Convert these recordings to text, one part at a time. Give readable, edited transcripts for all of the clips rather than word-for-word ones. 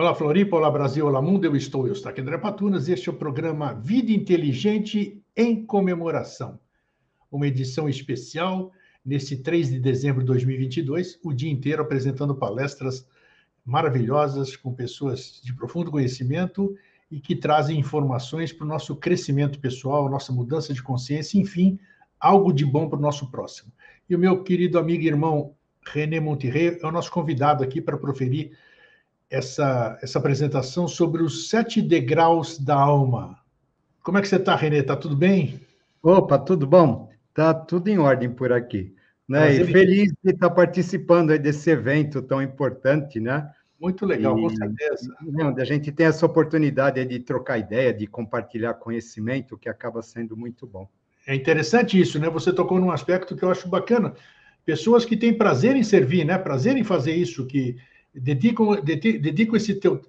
Olá, Floripa, olá, Brasil, olá, mundo, eu estou, aqui André Patunas, e este é o programa Vida Inteligente em Comemoração, uma edição especial nesse 3 de dezembro de 2022, o dia inteiro apresentando palestras maravilhosas com pessoas de profundo conhecimento e que trazem informações para o nosso crescimento pessoal, nossa mudança de consciência, enfim, algo de bom para o nosso próximo. E o meu querido amigo e irmão René Monterrey é o nosso convidado aqui para proferir essa apresentação sobre os 7 degraus da alma. Como é que você está, Renê? Está tudo bem? Opa, tudo bom? Tá tudo em ordem por aqui, né? E Prazer em... feliz de estar participando aí desse evento tão importante, né? Muito legal, com E certeza. onde a gente tem essa oportunidade aí de trocar ideia, de compartilhar conhecimento, que acaba sendo muito bom. É interessante isso, né? Você tocou num aspecto que eu acho bacana. Pessoas que têm prazer em servir, né? Prazer em fazer isso, que dedicam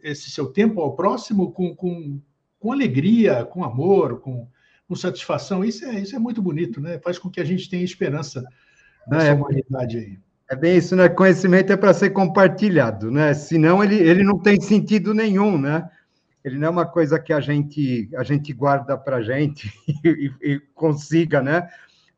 esse seu tempo ao próximo com alegria, com amor, com satisfação. Isso é muito bonito, né? Faz com que a gente tenha esperança Ah, nessa humanidade aí. é bem isso, né? Conhecimento é para ser compartilhado, né? Senão ele não tem sentido nenhum, né? Ele não é uma coisa que a gente guarda para a gente e consiga, né?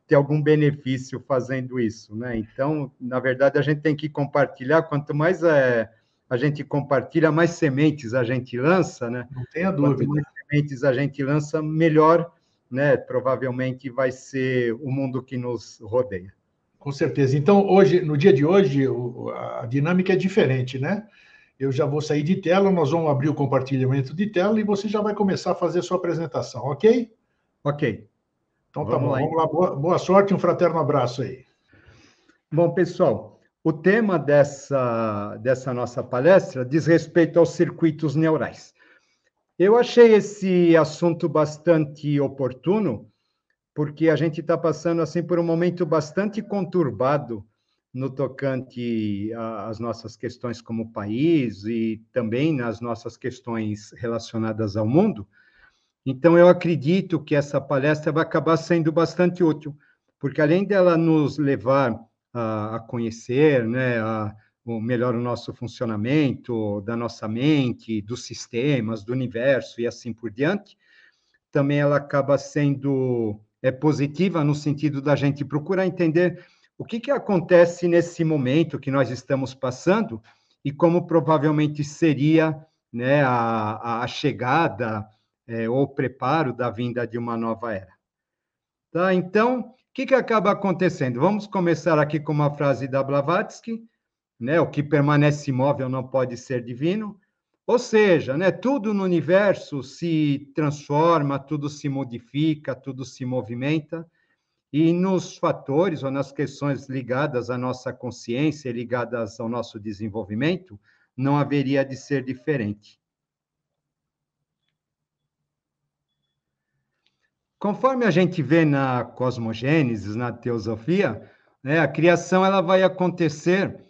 Ter algum benefício fazendo isso, né? Então, na verdade, a gente tem que compartilhar. Quanto mais a gente compartilha, mais sementes a gente lança, né? Não tenha Quanto dúvida. mais sementes a gente lança, melhor, né? Provavelmente vai ser o mundo que nos rodeia. Com certeza. Então, hoje, no dia de hoje, a dinâmica é diferente, né? Eu já vou sair de tela, nós vamos abrir o compartilhamento de tela e você já vai começar a fazer a sua apresentação, ok? Ok, Então tá vamos bom, lá. vamos lá. Boa sorte, um fraterno abraço aí. Bom, pessoal, o tema dessa nossa palestra diz respeito aos circuitos neurais. Eu achei esse assunto bastante oportuno, porque a gente está passando assim por um momento bastante conturbado no tocante às nossas questões como país e também nas nossas questões relacionadas ao mundo. Então, eu acredito que essa palestra vai acabar sendo bastante útil, porque além dela nos levar a conhecer, né, melhor o nosso funcionamento da nossa mente, dos sistemas, do universo e assim por diante, também ela acaba sendo positiva no sentido da gente procurar entender o que acontece nesse momento que nós estamos passando e como provavelmente seria, né, a chegada ou o preparo da vinda de uma nova era. Tá? Então, o que acaba acontecendo? Vamos começar aqui com uma frase da Blavatsky, né? O que permanece imóvel não pode ser divino. Ou seja, né, tudo no universo se transforma, tudo se modifica, tudo se movimenta, e nos fatores ou nas questões ligadas à nossa consciência, ligadas ao nosso desenvolvimento, não haveria de ser diferente. Conforme a gente vê na cosmogênese, na teosofia, né, a criação ela vai acontecer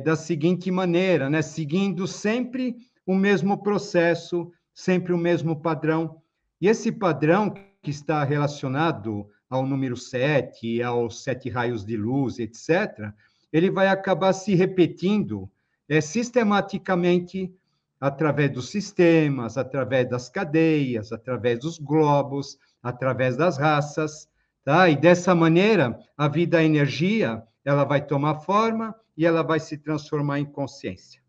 da seguinte maneira, né, seguindo sempre o mesmo processo, sempre o mesmo padrão. E esse padrão que está relacionado ao número 7, aos 7 raios de luz, etc., ele vai acabar se repetindo sistematicamente através dos sistemas, através das cadeias, através dos globos, através das raças, tá? E dessa maneira, a vida, a energia, ela vai tomar forma e ela vai se transformar em consciência.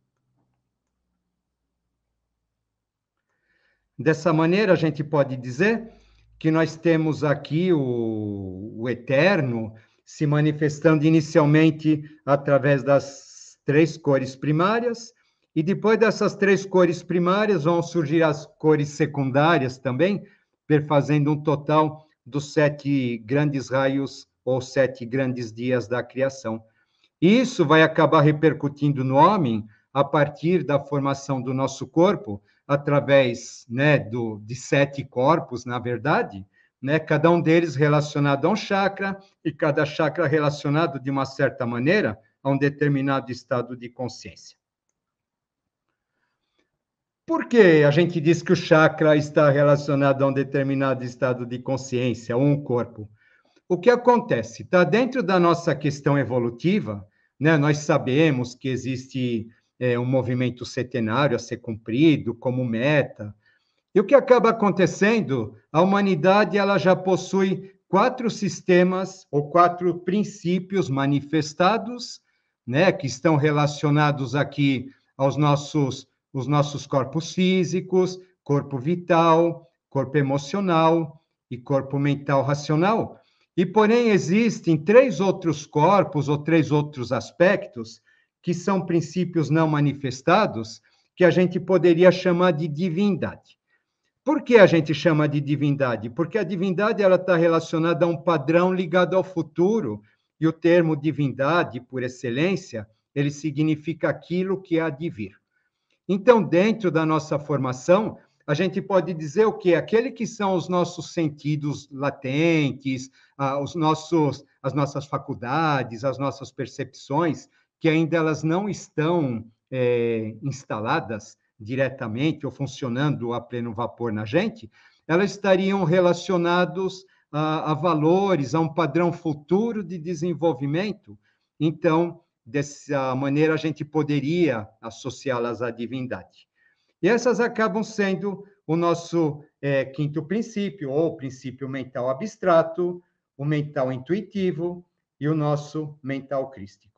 Dessa maneira, a gente pode dizer que nós temos aqui o eterno se manifestando inicialmente através das 3 cores primárias, e depois dessas 3 cores primárias vão surgir as cores secundárias também, perfazendo um total dos 7 grandes raios ou 7 grandes dias da criação. Isso vai acabar repercutindo no homem a partir da formação do nosso corpo, através, né, de 7 corpos, na verdade, né, cada um deles relacionado a um chakra, e cada chakra relacionado, de uma certa maneira, a um determinado estado de consciência. Por que a gente diz que o chakra está relacionado a um determinado estado de consciência, ou um corpo? O que acontece? Está dentro da nossa questão evolutiva, né? Nós sabemos que existe um movimento centenário a ser cumprido, como meta. E o que acaba acontecendo? A humanidade ela já possui 4 sistemas ou 4 princípios manifestados, né, que estão relacionados aqui aos os nossos corpos físicos, corpo vital, corpo emocional e corpo mental racional. E, porém, existem 3 outros corpos ou 3 outros aspectos que são princípios não manifestados, que a gente poderia chamar de divindade. Por que a gente chama de divindade? Porque a divindade ela está relacionada a um padrão ligado ao futuro, e o termo divindade, por excelência, ele significa aquilo que há de vir. Então, dentro da nossa formação, a gente pode dizer o quê? Aquele que são os nossos sentidos latentes, as nossas faculdades, as nossas percepções, que ainda elas não estão instaladas diretamente ou funcionando a pleno vapor na gente, elas estariam relacionados a valores, a um padrão futuro de desenvolvimento. Então, dessa maneira, a gente poderia associá-las à divindade. E essas acabam sendo o nosso quinto princípio, ou princípio mental abstrato, o mental intuitivo e o nosso mental crístico.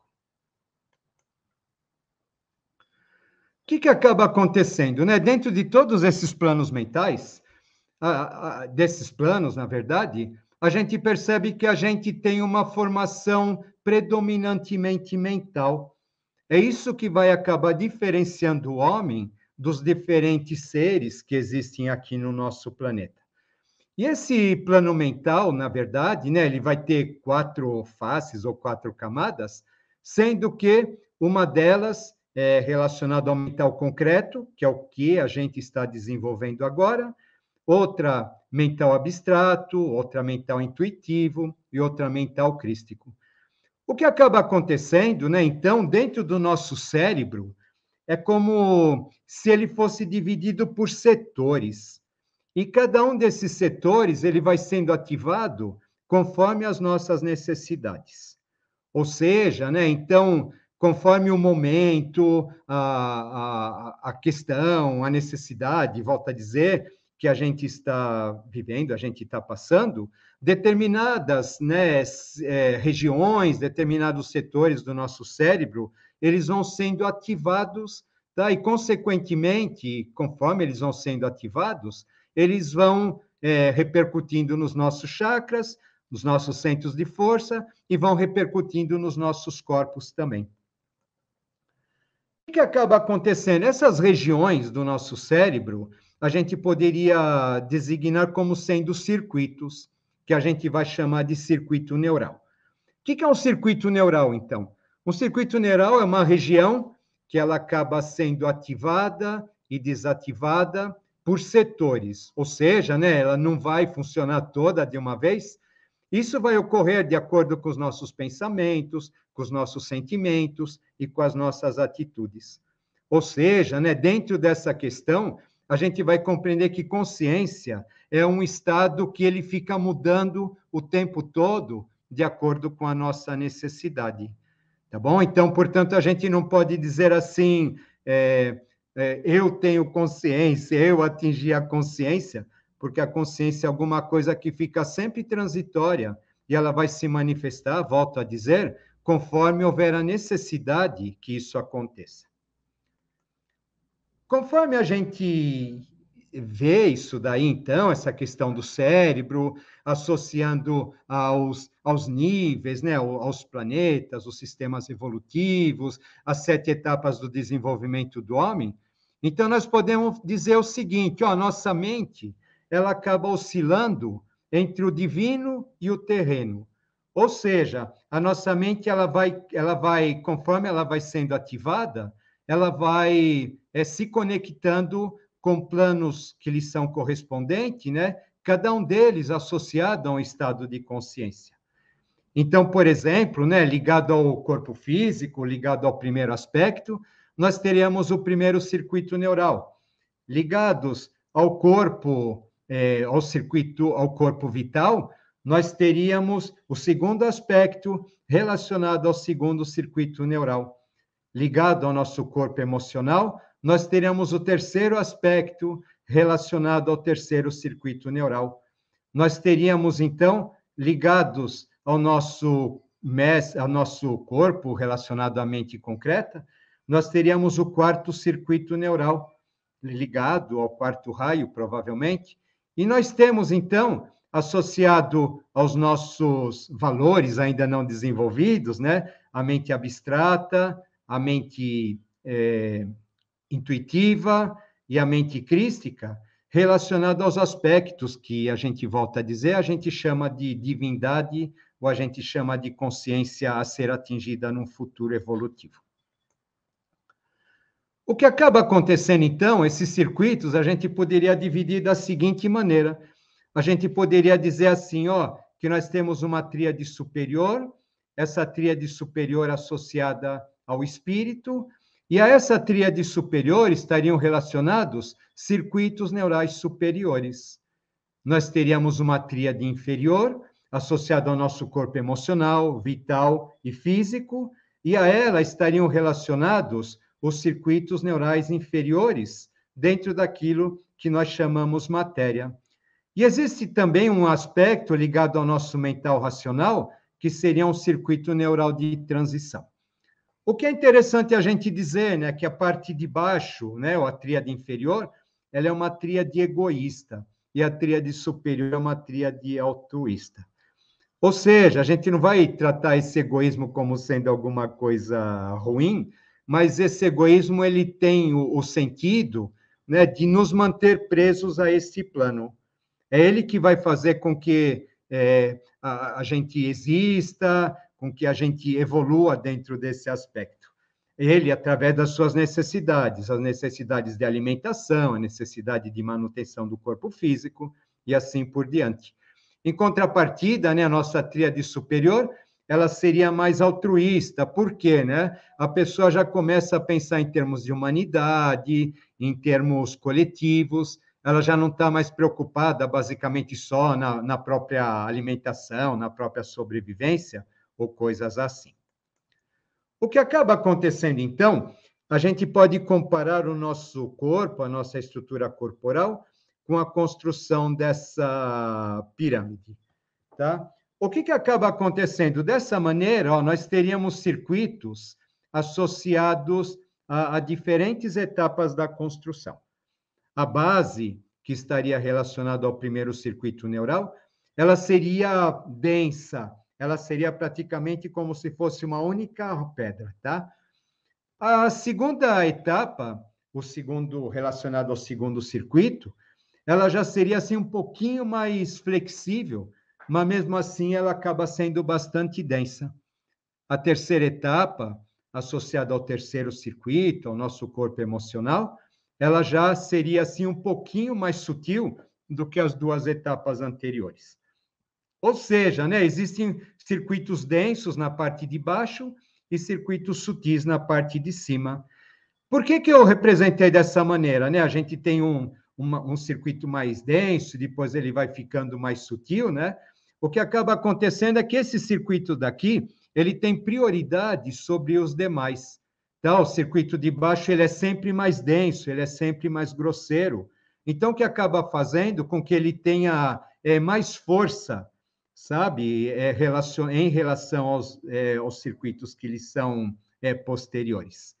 O que acaba acontecendo, né? Dentro de todos esses planos mentais, desses planos, na verdade, a gente percebe que a gente tem uma formação predominantemente mental. É isso que vai acabar diferenciando o homem dos diferentes seres que existem aqui no nosso planeta. E esse plano mental, na verdade, né, ele vai ter 4 faces ou 4 camadas, sendo que uma delas é relacionada ao mental concreto, que é o que a gente está desenvolvendo agora, outra mental abstrato, outra mental intuitivo e outra mental crístico. O que acaba acontecendo, né, então, dentro do nosso cérebro, é como se ele fosse dividido por setores. E cada um desses setores ele vai sendo ativado conforme as nossas necessidades. Ou seja, né, então, conforme o momento, a questão, a necessidade, volto a dizer, que a gente está vivendo, a gente está passando, determinadas, né, regiões, determinados setores do nosso cérebro, eles vão sendo ativados, tá? E, consequentemente, conforme eles vão sendo ativados, eles vão repercutindo nos nossos chakras, nos nossos centros de força, e vão repercutindo nos nossos corpos também. O que acaba acontecendo? Essas regiões do nosso cérebro, a gente poderia designar como sendo circuitos, que a gente vai chamar de circuito neural. O que é um circuito neural, então? Um circuito neural é uma região que ela acaba sendo ativada e desativada por setores, ou seja, né, ela não vai funcionar toda de uma vez. Isso vai ocorrer de acordo com os nossos pensamentos, com os nossos sentimentos e com as nossas atitudes. Ou seja, né, dentro dessa questão, a gente vai compreender que consciência é um estado que ele fica mudando o tempo todo de acordo com a nossa necessidade. Tá bom? Então, portanto, a gente não pode dizer assim, eu tenho consciência, eu atingi a consciência, porque a consciência é alguma coisa que fica sempre transitória e ela vai se manifestar, volto a dizer, conforme houver a necessidade que isso aconteça. Conforme a gente vê isso daí, então, essa questão do cérebro, associando aos níveis, né, aos planetas, os sistemas evolutivos, as 7 etapas do desenvolvimento do homem, então nós podemos dizer o seguinte, ó, nossa mente, ela acaba oscilando entre o divino e o terreno. Ou seja, a nossa mente, ela vai, conforme ela vai sendo ativada, ela vai se conectando com planos que lhes são correspondentes, né? Cada um deles associado a um estado de consciência. Então, por exemplo, né, ligado ao corpo físico, ligado ao primeiro aspecto, nós teríamos o primeiro circuito neural. Ligados ao corpo, ao corpo vital, nós teríamos o segundo aspecto relacionado ao segundo circuito neural. ligado ao nosso corpo emocional, nós teríamos o terceiro aspecto relacionado ao terceiro circuito neural. Nós teríamos, então, ligados ao nosso corpo, relacionado à mente concreta, nós teríamos o quarto circuito neural, ligado ao quarto raio, provavelmente, e nós temos, então, associado aos nossos valores ainda não desenvolvidos, né, a mente abstrata, a mente intuitiva e a mente crística, relacionado aos aspectos que a gente volta a dizer, a gente chama de divindade ou a gente chama de consciência a ser atingida num futuro evolutivo. O que acaba acontecendo, então, esses circuitos, a gente poderia dividir da seguinte maneira. A gente poderia dizer assim, ó, que nós temos uma tríade superior, essa tríade superior associada ao espírito, e a essa tríade superior estariam relacionados circuitos neurais superiores. Nós teríamos uma tríade inferior, associada ao nosso corpo emocional, vital e físico, e a ela estariam relacionados os circuitos neurais inferiores, dentro daquilo que nós chamamos matéria. E existe também um aspecto ligado ao nosso mental racional, que seria um circuito neural de transição. O que é interessante a gente dizer, né, que a parte de baixo, né, ou a tríade inferior, ela é uma tríade egoísta, e a tríade superior é uma tríade altruísta. Ou seja, a gente não vai tratar esse egoísmo como sendo alguma coisa ruim, mas esse egoísmo ele tem o sentido, né, de nos manter presos a esse plano. É ele que vai fazer com que a gente exista, com que a gente evolua dentro desse aspecto. Ele, através das suas necessidades, as necessidades de alimentação, a necessidade de manutenção do corpo físico, e assim por diante. Em contrapartida, né, a nossa tríade superior, ela seria mais altruísta. Por quê, né? A pessoa já começa a pensar em termos de humanidade, em termos coletivos, ela já não está mais preocupada basicamente só na própria alimentação, na própria sobrevivência, ou coisas assim. O que acaba acontecendo, então, a gente pode comparar o nosso corpo, a nossa estrutura corporal, com a construção dessa pirâmide, tá? O que acaba acontecendo? Dessa maneira, ó, nós teríamos circuitos associados a diferentes etapas da construção. A base, que estaria relacionada ao primeiro circuito neural, ela seria densa, ela seria praticamente como se fosse uma única pedra, tá? A segunda etapa, o segundo relacionado ao segundo circuito, ela já seria assim um pouquinho mais flexível, mas mesmo assim ela acaba sendo bastante densa. A terceira etapa, associada ao terceiro circuito, ao nosso corpo emocional, ela já seria assim um pouquinho mais sutil do que as duas etapas anteriores. Ou seja, né, existem circuitos densos na parte de baixo e circuitos sutis na parte de cima. Por que eu representei dessa maneira, né? A gente tem um circuito mais denso, depois ele vai ficando mais sutil, né? O que acaba acontecendo é que esse circuito daqui, ele tem prioridade sobre os demais. Então, o circuito de baixo, ele é sempre mais denso, ele é sempre mais grosseiro. Então, o que acaba fazendo com que ele tenha mais força, sabe, em relação aos circuitos que lhes são posteriores.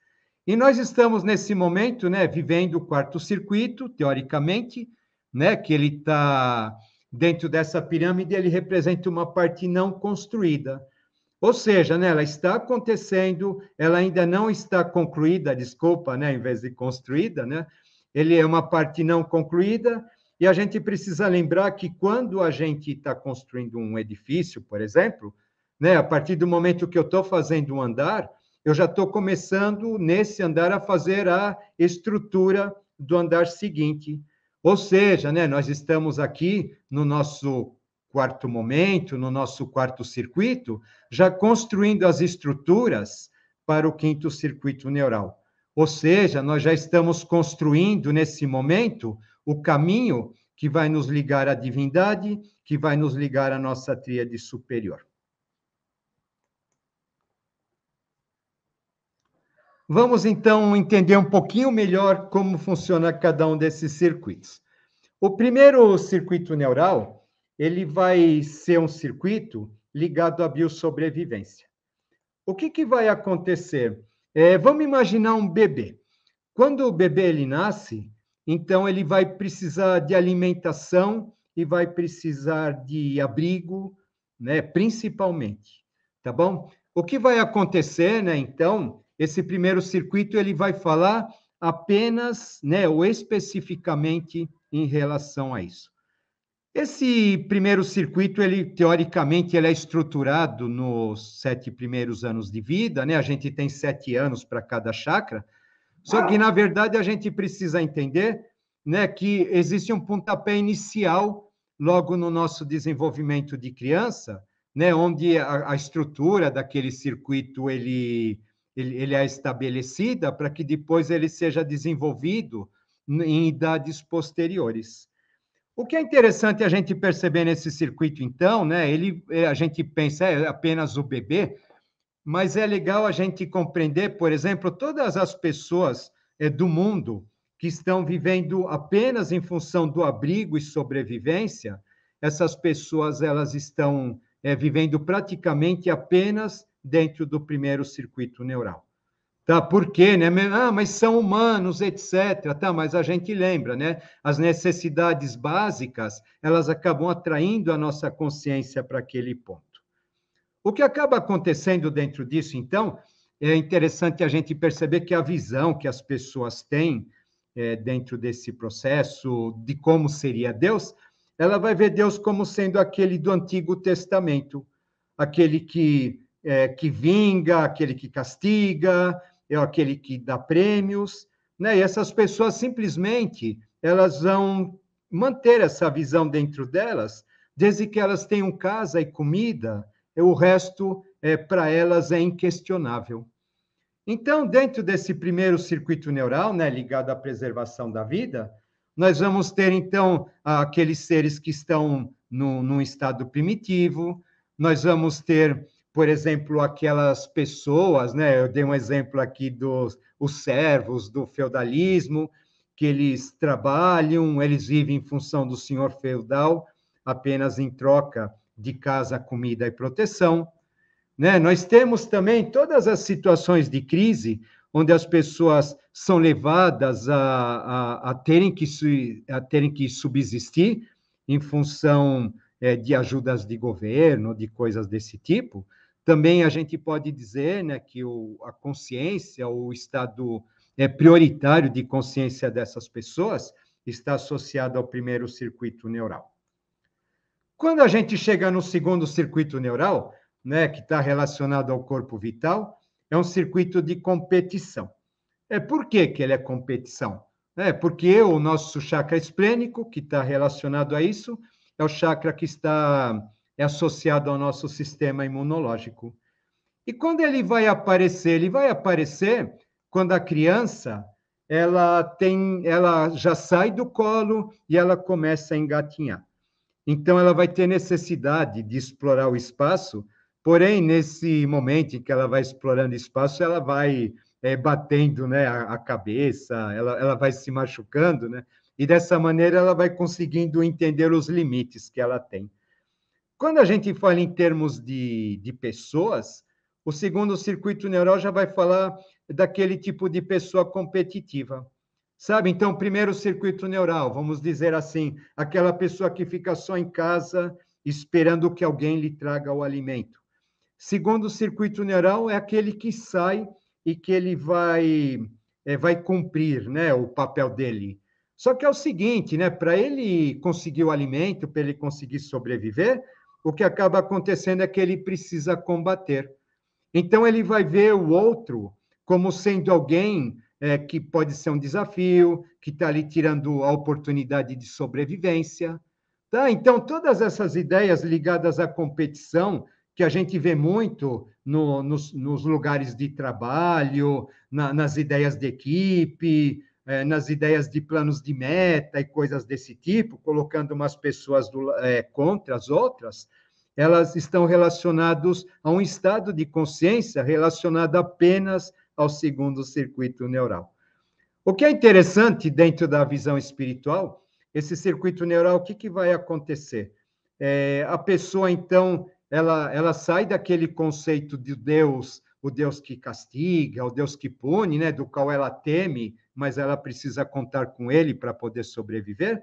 E nós estamos, nesse momento, né, vivendo o quarto circuito, teoricamente, né, que ele está dentro dessa pirâmide, ele representa uma parte não construída. Ou seja, né, ela está acontecendo, ela ainda não está concluída, desculpa, né, em vez de construída, né? Ele é uma parte não concluída, e a gente precisa lembrar que quando a gente está construindo um edifício, por exemplo, né, a partir do momento que eu estou fazendo um andar, eu já estou começando, nesse andar, a fazer a estrutura do andar seguinte. Ou seja, né, nós estamos aqui no nosso quarto momento, no nosso quarto circuito, já construindo as estruturas para o quinto circuito neural. Ou seja, nós já estamos construindo, nesse momento, o caminho que vai nos ligar à divindade, que vai nos ligar à nossa tríade superior. Vamos, então, entender um pouquinho melhor como funciona cada um desses circuitos. O primeiro circuito neural, ele vai ser um circuito ligado à biossobrevivência. O que vai acontecer? Vamos imaginar um bebê. Quando o bebê ele nasce, então ele vai precisar de alimentação e vai precisar de abrigo, né, principalmente, tá bom? O que vai acontecer, né, então, esse primeiro circuito ele vai falar apenas, né, ou especificamente em relação a isso. Esse primeiro circuito, ele teoricamente, ele é estruturado nos 7 primeiros anos de vida, né? A gente tem 7 anos para cada chakra, só que, na verdade, a gente precisa entender, né, que existe um pontapé inicial logo no nosso desenvolvimento de criança, né, onde a estrutura daquele circuito ele é estabelecida para que depois ele seja desenvolvido em idades posteriores. O que é interessante a gente perceber nesse circuito, então, né, a gente pensa, é apenas o bebê, mas é legal a gente compreender, por exemplo, todas as pessoas do mundo que estão vivendo apenas em função do abrigo e sobrevivência, essas pessoas elas estão vivendo praticamente apenas dentro do primeiro circuito neural. Tá, por quê, né? Ah, mas são humanos, etc. Tá, mas a gente lembra, né? As necessidades básicas, elas acabam atraindo a nossa consciência para aquele ponto. O que acaba acontecendo dentro disso, então, é interessante a gente perceber que a visão que as pessoas têm dentro desse processo de como seria Deus, ela vai ver Deus como sendo aquele do Antigo Testamento, aquele que vinga, aquele que castiga, é aquele que dá prêmios, né? E essas pessoas simplesmente elas vão manter essa visão dentro delas, desde que elas tenham casa e comida, o resto para elas é inquestionável. Então, dentro desse primeiro circuito neural, né, ligado à preservação da vida, nós vamos ter, então, aqueles seres que estão num estado primitivo, nós vamos ter, por exemplo, aquelas pessoas, né, eu dei um exemplo aqui dos os servos do feudalismo, que eles trabalham, eles vivem em função do senhor feudal, apenas em troca de casa, comida e proteção. Né? Nós temos também todas as situações de crise onde as pessoas são levadas a terem que subsistir em função de ajudas de governo, de coisas desse tipo. Também a gente pode dizer, né, que a consciência, o estado prioritário de consciência dessas pessoas está associado ao primeiro circuito neural. Quando a gente chega no segundo circuito neural, né, que está relacionado ao corpo vital, é um circuito de competição. Por que ele é competição? Porque o nosso chakra esplênico, que está relacionado a isso, é o chakra que está associado ao nosso sistema imunológico. E quando ele vai aparecer? Ele vai aparecer quando a criança ela já sai do colo e ela começa a engatinhar. Então, ela vai ter necessidade de explorar o espaço, porém, nesse momento em que ela vai explorando espaço, ela vai batendo, né, a cabeça, ela vai se machucando, né? E dessa maneira ela vai conseguindo entender os limites que ela tem. Quando a gente fala em termos de pessoas, o segundo circuito neural já vai falar daquele tipo de pessoa competitiva. Sabe? Então, primeiro circuito neural, vamos dizer assim, aquela pessoa que fica só em casa esperando que alguém lhe traga o alimento. Segundo circuito neural é aquele que sai e que ele vai cumprir, né, o papel dele. Só que é o seguinte, né, para ele conseguir o alimento, para ele conseguir sobreviver, o que acaba acontecendo é que ele precisa combater. Então, ele vai ver o outro como sendo alguém que pode ser um desafio, que está ali tirando a oportunidade de sobrevivência. Tá? Então, todas essas ideias ligadas à competição, que a gente vê muito nos lugares de trabalho, nas ideias de equipe, nas ideias de planos de meta e coisas desse tipo, colocando umas pessoas contra as outras, elas estão relacionadas a um estado de consciência relacionado apenas ao segundo circuito neural. O que é interessante dentro da visão espiritual, esse circuito neural, o que vai acontecer? A pessoa, então, ela sai daquele conceito de Deus, o Deus que castiga, o Deus que pune, né, do qual ela teme, mas ela precisa contar com ele para poder sobreviver,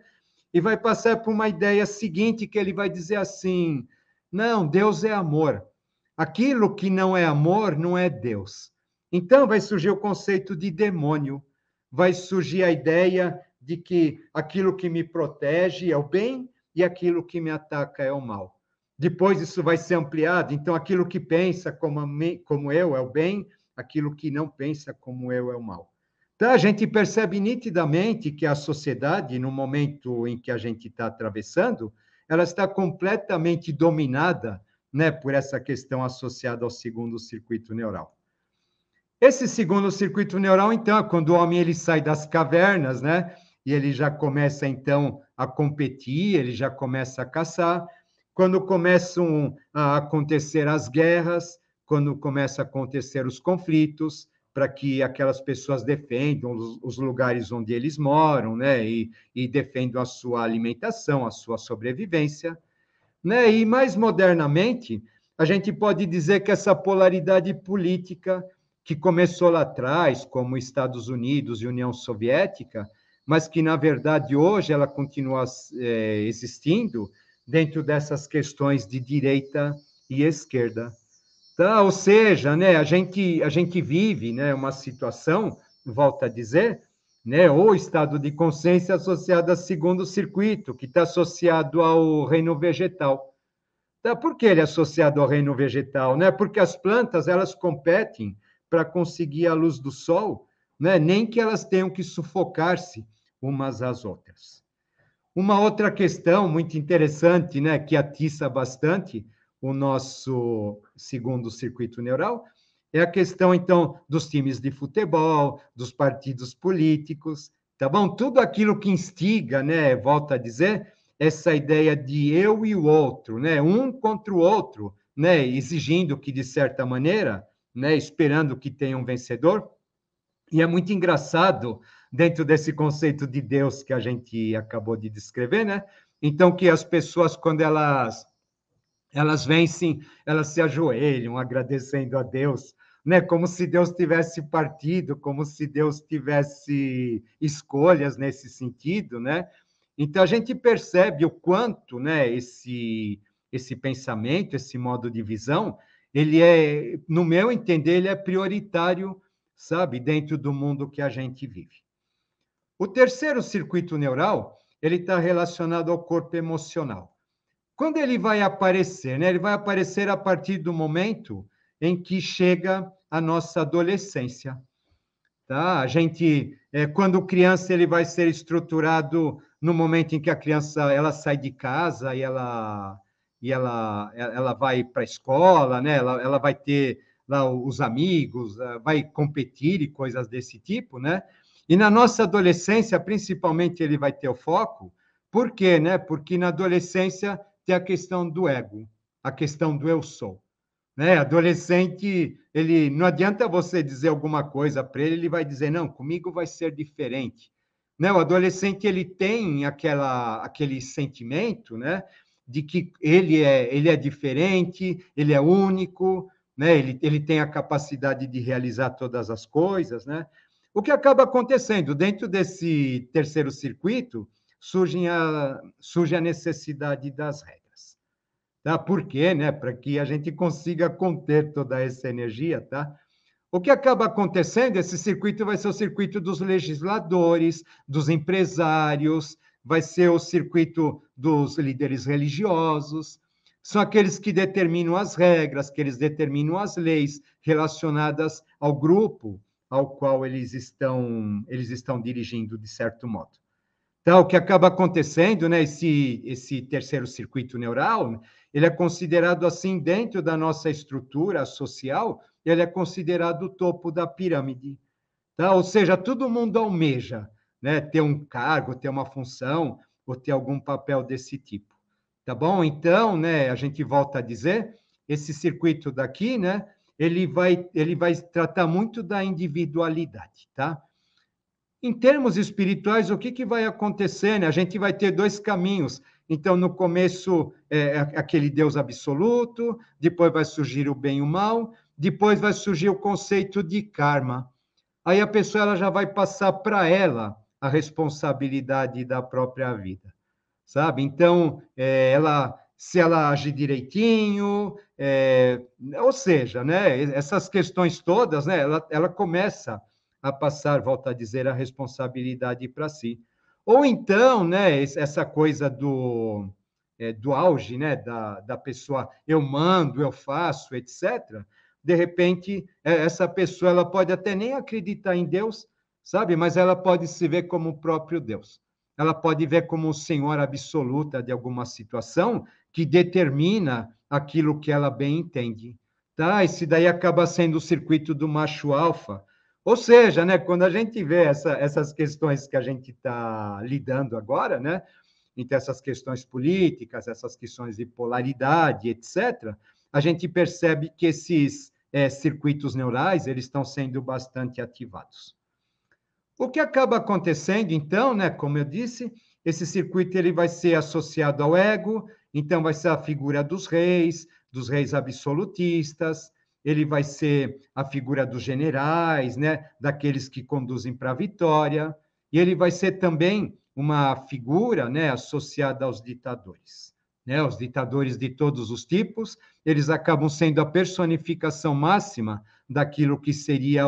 e vai passar por uma ideia seguinte, que ele vai dizer assim, não, Deus é amor. Aquilo que não é amor não é Deus. Então vai surgir o conceito de demônio, vai surgir a ideia de que aquilo que me protege é o bem e aquilo que me ataca é o mal. Depois isso vai ser ampliado, então aquilo que pensa como eu é o bem, aquilo que não pensa como eu é o mal. Então a gente percebe nitidamente que a sociedade, no momento em que a gente está atravessando, ela está completamente dominada, né, por essa questão associada ao segundo circuito neural. Esse segundo circuito neural, então, é quando o homem ele sai das cavernas, né? E ele já começa, então, a competir, ele já começa a caçar. Quando começam a acontecer as guerras, quando começam a acontecer os conflitos, para que aquelas pessoas defendam os lugares onde eles moram, né? E defendam a sua alimentação, a sua sobrevivência, né? E mais modernamente, a gente pode dizer que essa polaridade política que começou lá atrás, como Estados Unidos e União Soviética, mas que, na verdade, hoje ela continua existindo dentro dessas questões de direita e esquerda. Tá? Ou seja, né, a gente vive, né, uma situação, volto a dizer, né, ou estado de consciência associado ao segundo circuito, que está associado ao reino vegetal. Tá? Por que ele é associado ao reino vegetal? Né? Porque as plantas elas competem para conseguir a luz do sol, né? Nem que elas tenham que sufocar-se umas às outras. Uma outra questão muito interessante, né, que atiça bastante o nosso segundo circuito neural, é a questão, então, dos times de futebol, dos partidos políticos, tá bom? Tudo aquilo que instiga, né, volto a dizer, essa ideia de eu e o outro, né, um contra o outro, né, exigindo que, de certa maneira, né, esperando que tenha um vencedor. E é muito engraçado, dentro desse conceito de Deus que a gente acabou de descrever, né? Então, que as pessoas, quando elas vencem, elas se ajoelham, agradecendo a Deus, né? Como se Deus tivesse partido, como se Deus tivesse escolhas nesse sentido, né? Então, a gente percebe o quanto, né, esse pensamento, esse modo de visão, ele é, no meu entender, ele é prioritário, sabe, dentro do mundo que a gente vive. O terceiro circuito neural, ele está relacionado ao corpo emocional. Quando ele vai aparecer, né? Ele vai aparecer a partir do momento em que chega a nossa adolescência, tá? A gente, quando criança, ele vai ser estruturado no momento em que a criança ela sai de casa e ela vai para a escola, né? Ela vai ter lá os amigos, vai competir e coisas desse tipo, né? E na nossa adolescência, principalmente, ele vai ter o foco. Por quê, né? Porque na adolescência tem a questão do ego, a questão do eu sou. Né? Adolescente, ele não adianta você dizer alguma coisa para ele, ele vai dizer, não, comigo vai ser diferente. Né? O adolescente, ele tem aquele sentimento, né, de que ele é diferente, ele é único, né? Ele tem a capacidade de realizar todas as coisas, né? O que acaba acontecendo dentro desse terceiro circuito, surge a necessidade das regras. Tá? Por quê? Né? Para que a gente consiga conter toda essa energia, tá? O que acaba acontecendo, esse circuito vai ser o circuito dos legisladores, dos empresários, vai ser o circuito dos líderes religiosos, são aqueles que determinam as regras, que eles determinam as leis relacionadas ao grupo ao qual eles estão dirigindo, de certo modo. Então, o que acaba acontecendo, né, esse terceiro circuito neural, ele é considerado assim dentro da nossa estrutura social, ele é considerado o topo da pirâmide. Tá? Ou seja, todo mundo almeja, né, ter um cargo, ter uma função ou ter algum papel desse tipo. Tá bom? Então, né, a gente volta a dizer, esse circuito daqui, né, ele vai tratar muito da individualidade, tá? Em termos espirituais, o que vai acontecer, né? A gente vai ter dois caminhos. Então, no começo, aquele Deus absoluto, depois vai surgir o bem e o mal, depois vai surgir o conceito de karma. Aí a pessoa ela já vai passar para ela a responsabilidade da própria vida, sabe? Então, se ela agir direitinho, ou seja, né? Essas questões todas, né? Ela começa a passar, volto a dizer, a responsabilidade para si. Ou então, né? Essa coisa do auge, né? Da pessoa, eu mando, eu faço, etc. De repente, essa pessoa ela pode até nem acreditar em Deus, sabe? Mas ela pode se ver como o próprio Deus. Ela pode ver como o Senhor absoluta de alguma situação que determina aquilo que ela bem entende. Tá? Esse daí acaba sendo o circuito do macho alfa. Ou seja, né, quando a gente vê essas questões que a gente está lidando agora, né, entre essas questões políticas, essas questões de polaridade, etc., a gente percebe que esses circuitos neurais eles estão sendo bastante ativados. O que acaba acontecendo, então, né, como eu disse, esse circuito ele vai ser associado ao ego, então vai ser a figura dos reis absolutistas, ele vai ser a figura dos generais, né, daqueles que conduzem para a vitória, e ele vai ser também uma figura, né, associada aos ditadores. Né, os ditadores de todos os tipos, eles acabam sendo a personificação máxima daquilo que seria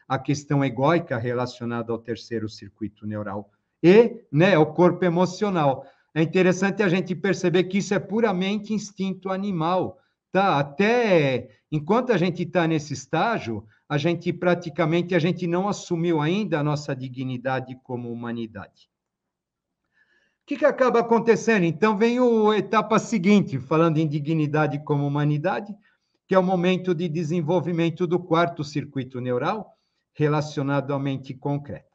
a questão egóica relacionada ao terceiro circuito neural e, né, o corpo emocional. É interessante a gente perceber que isso é puramente instinto animal, tá? Até enquanto a gente está nesse estágio, a gente não assumiu ainda a nossa dignidade como humanidade. O que acaba acontecendo? Então, vem a etapa seguinte, falando em dignidade como humanidade, que é o momento de desenvolvimento do quarto circuito neural, relacionado à mente concreta.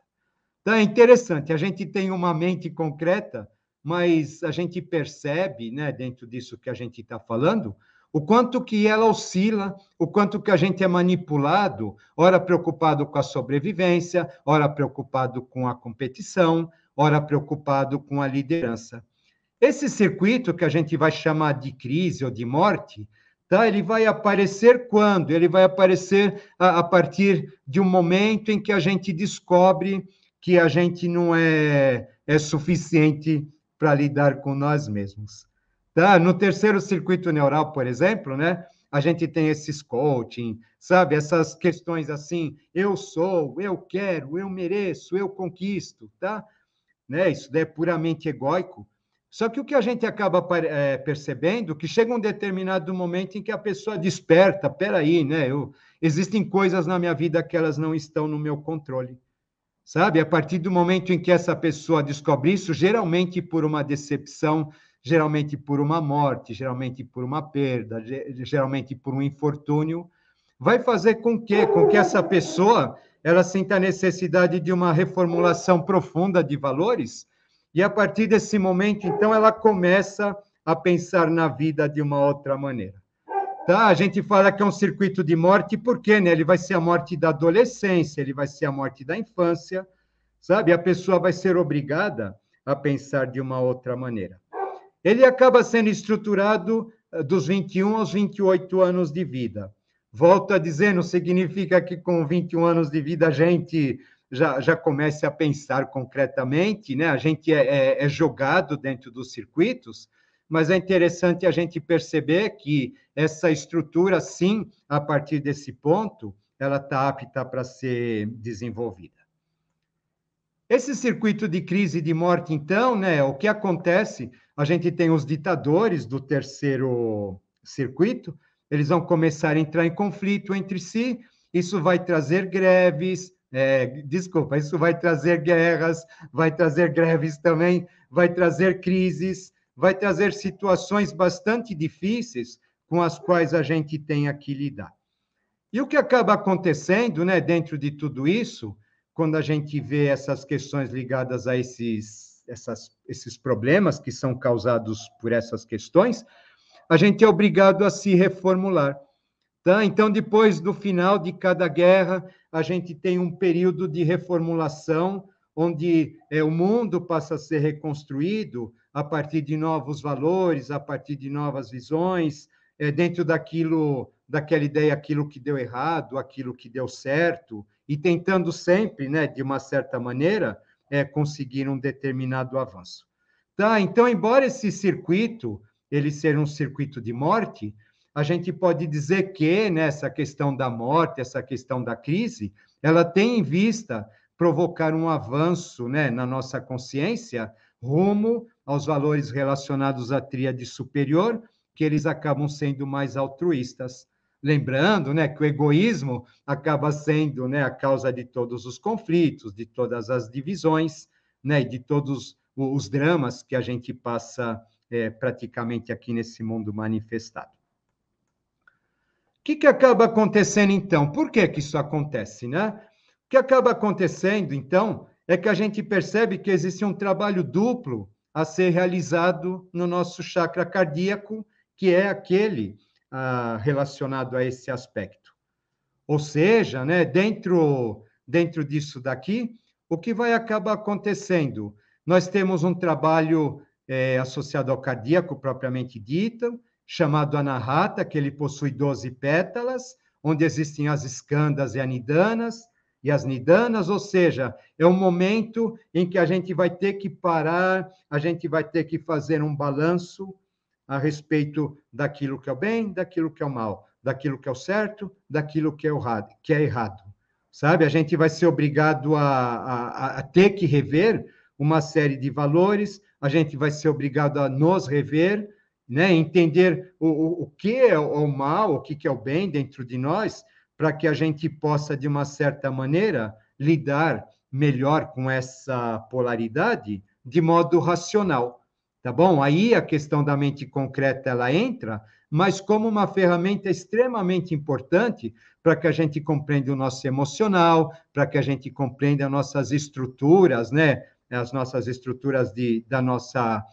Então, é interessante, a gente tem uma mente concreta, mas a gente percebe, né, dentro disso que a gente está falando, o quanto que ela oscila, o quanto que a gente é manipulado, ora preocupado com a sobrevivência, ora preocupado com a competição, ora preocupado com a liderança. Esse circuito que a gente vai chamar de crise ou de morte, tá? Ele vai aparecer quando? Ele vai aparecer a partir de um momento em que a gente descobre que a gente não é suficiente para lidar com nós mesmos. Tá? No terceiro circuito neural, por exemplo, né? A gente tem esses coaching, sabe? Essas questões assim, eu sou, eu quero, eu mereço, eu conquisto, tá? Né? Isso é puramente egóico. Só que o que a gente acaba percebendo que chega um determinado momento em que a pessoa desperta, peraí, né? Existem coisas na minha vida que elas não estão no meu controle, sabe? A partir do momento em que essa pessoa descobre isso, geralmente por uma decepção, geralmente por uma morte, geralmente por uma perda, geralmente por um infortúnio, vai fazer com que essa pessoa ela sinta a necessidade de uma reformulação profunda de valores, e a partir desse momento, então, ela começa a pensar na vida de uma outra maneira. Tá? A gente fala que é um circuito de morte, porque, né? Ele vai ser a morte da adolescência, ele vai ser a morte da infância, sabe? A pessoa vai ser obrigada a pensar de uma outra maneira. Ele acaba sendo estruturado dos 21 aos 28 anos de vida. Volto a dizer, não significa que com 21 anos de vida a gente já comece a pensar concretamente, né? A gente é jogado dentro dos circuitos, mas é interessante a gente perceber que essa estrutura, sim, a partir desse ponto, ela está apta para ser desenvolvida. Esse circuito de crise e de morte, então, né, o que acontece? A gente tem os ditadores do terceiro circuito, eles vão começar a entrar em conflito entre si, isso vai trazer greves, isso vai trazer guerras, vai trazer greves também, vai trazer crises, vai trazer situações bastante difíceis com as quais a gente tem que lidar. E o que acaba acontecendo, né, dentro de tudo isso, quando a gente vê essas questões ligadas a esses problemas que são causados por essas questões, a gente é obrigado a se reformular. Tá? Então, depois do final de cada guerra, a gente tem um período de reformulação, onde o mundo passa a ser reconstruído a partir de novos valores, a partir de novas visões, dentro daquela ideia, aquilo que deu errado, aquilo que deu certo, e tentando sempre, né, de uma certa maneira, conseguir um determinado avanço. Tá? Então, embora esse circuito ele seja um circuito de morte, a gente pode dizer que nessa questão da morte, essa questão da crise, ela tem em vista provocar um avanço, né, na nossa consciência rumo aos valores relacionados à tríade superior, que eles acabam sendo mais altruístas. Lembrando, né, que o egoísmo acaba sendo, né, a causa de todos os conflitos, de todas as divisões, né, de todos os dramas que a gente passa praticamente aqui nesse mundo manifestado. O que acaba acontecendo, então? Por que isso acontece, né? O que acaba acontecendo, então, é que a gente percebe que existe um trabalho duplo a ser realizado no nosso chakra cardíaco, que é aquele relacionado a esse aspecto. Ou seja, né, dentro disso daqui, o que vai acabar acontecendo? Nós temos um trabalho associado ao cardíaco, propriamente dito, chamado Anahata, que ele possui 12 pétalas, onde existem as escandas e as nidanas, ou seja, é um momento em que a gente vai ter que parar, a gente vai ter que fazer um balanço a respeito daquilo que é o bem, daquilo que é o mal, daquilo que é o certo, daquilo que é errado. Sabe? A gente vai ser obrigado a ter que rever uma série de valores, a gente vai ser obrigado a nos rever, né? Entender o que é o mal, o que é o bem dentro de nós, para que a gente possa, de uma certa maneira, lidar melhor com essa polaridade de modo racional, tá bom? Aí a questão da mente concreta, ela entra, mas como uma ferramenta extremamente importante para que a gente compreenda o nosso emocional, para que a gente compreenda as nossas estruturas, né? As nossas estruturas da nossa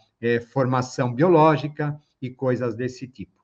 formação biológica e coisas desse tipo.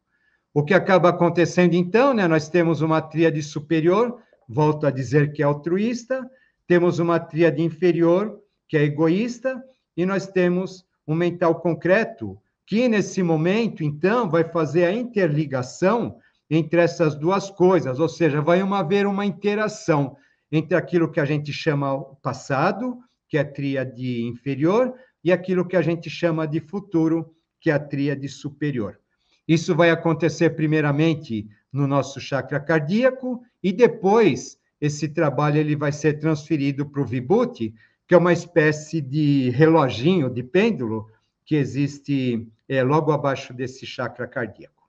O que acaba acontecendo, então, né? Nós temos uma tríade superior, volto a dizer que é altruísta, temos uma tríade inferior, que é egoísta, e nós temos um mental concreto, que nesse momento, então, vai fazer a interligação entre essas duas coisas, ou seja, vai haver uma interação entre aquilo que a gente chama passado, que é a tríade inferior, e aquilo que a gente chama de futuro, que é a tríade superior. Isso vai acontecer primeiramente no nosso chakra cardíaco e depois esse trabalho ele vai ser transferido para o Vibhuti, que é uma espécie de reloginho, de pêndulo, que existe logo abaixo desse chakra cardíaco.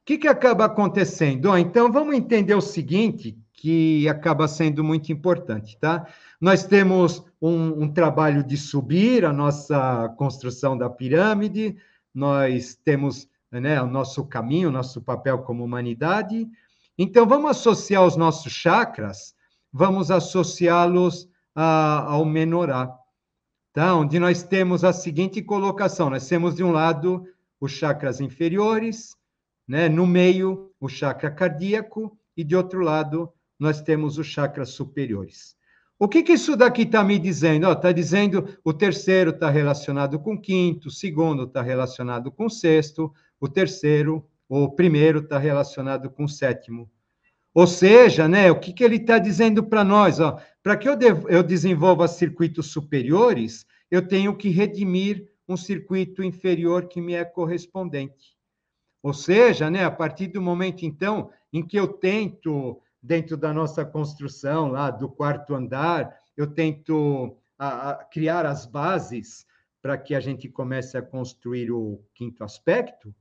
O que acaba acontecendo? Então, vamos entender o seguinte, que acaba sendo muito importante, tá? Nós temos um trabalho de subir a nossa construção da pirâmide, nós temos, né, o nosso caminho, o nosso papel como humanidade. Então, vamos associar os nossos chakras, vamos associá-los ao menorá, tá? Onde nós temos a seguinte colocação, nós temos de um lado os chakras inferiores, né? No meio, o chakra cardíaco, e de outro lado, nós temos os chakras superiores. O que isso daqui está me dizendo? Está dizendo o terceiro está relacionado com o quinto, o segundo está relacionado com o sexto, o primeiro está relacionado com o sétimo. Ou seja, né, o que ele está dizendo para nós? Para que eu desenvolva circuitos superiores, eu tenho que redimir um circuito inferior que me é correspondente. Ou seja, né, a partir do momento, então, em que eu tento, dentro da nossa construção lá do quarto andar, eu tento criar as bases para que a gente comece a construir o quinto aspecto,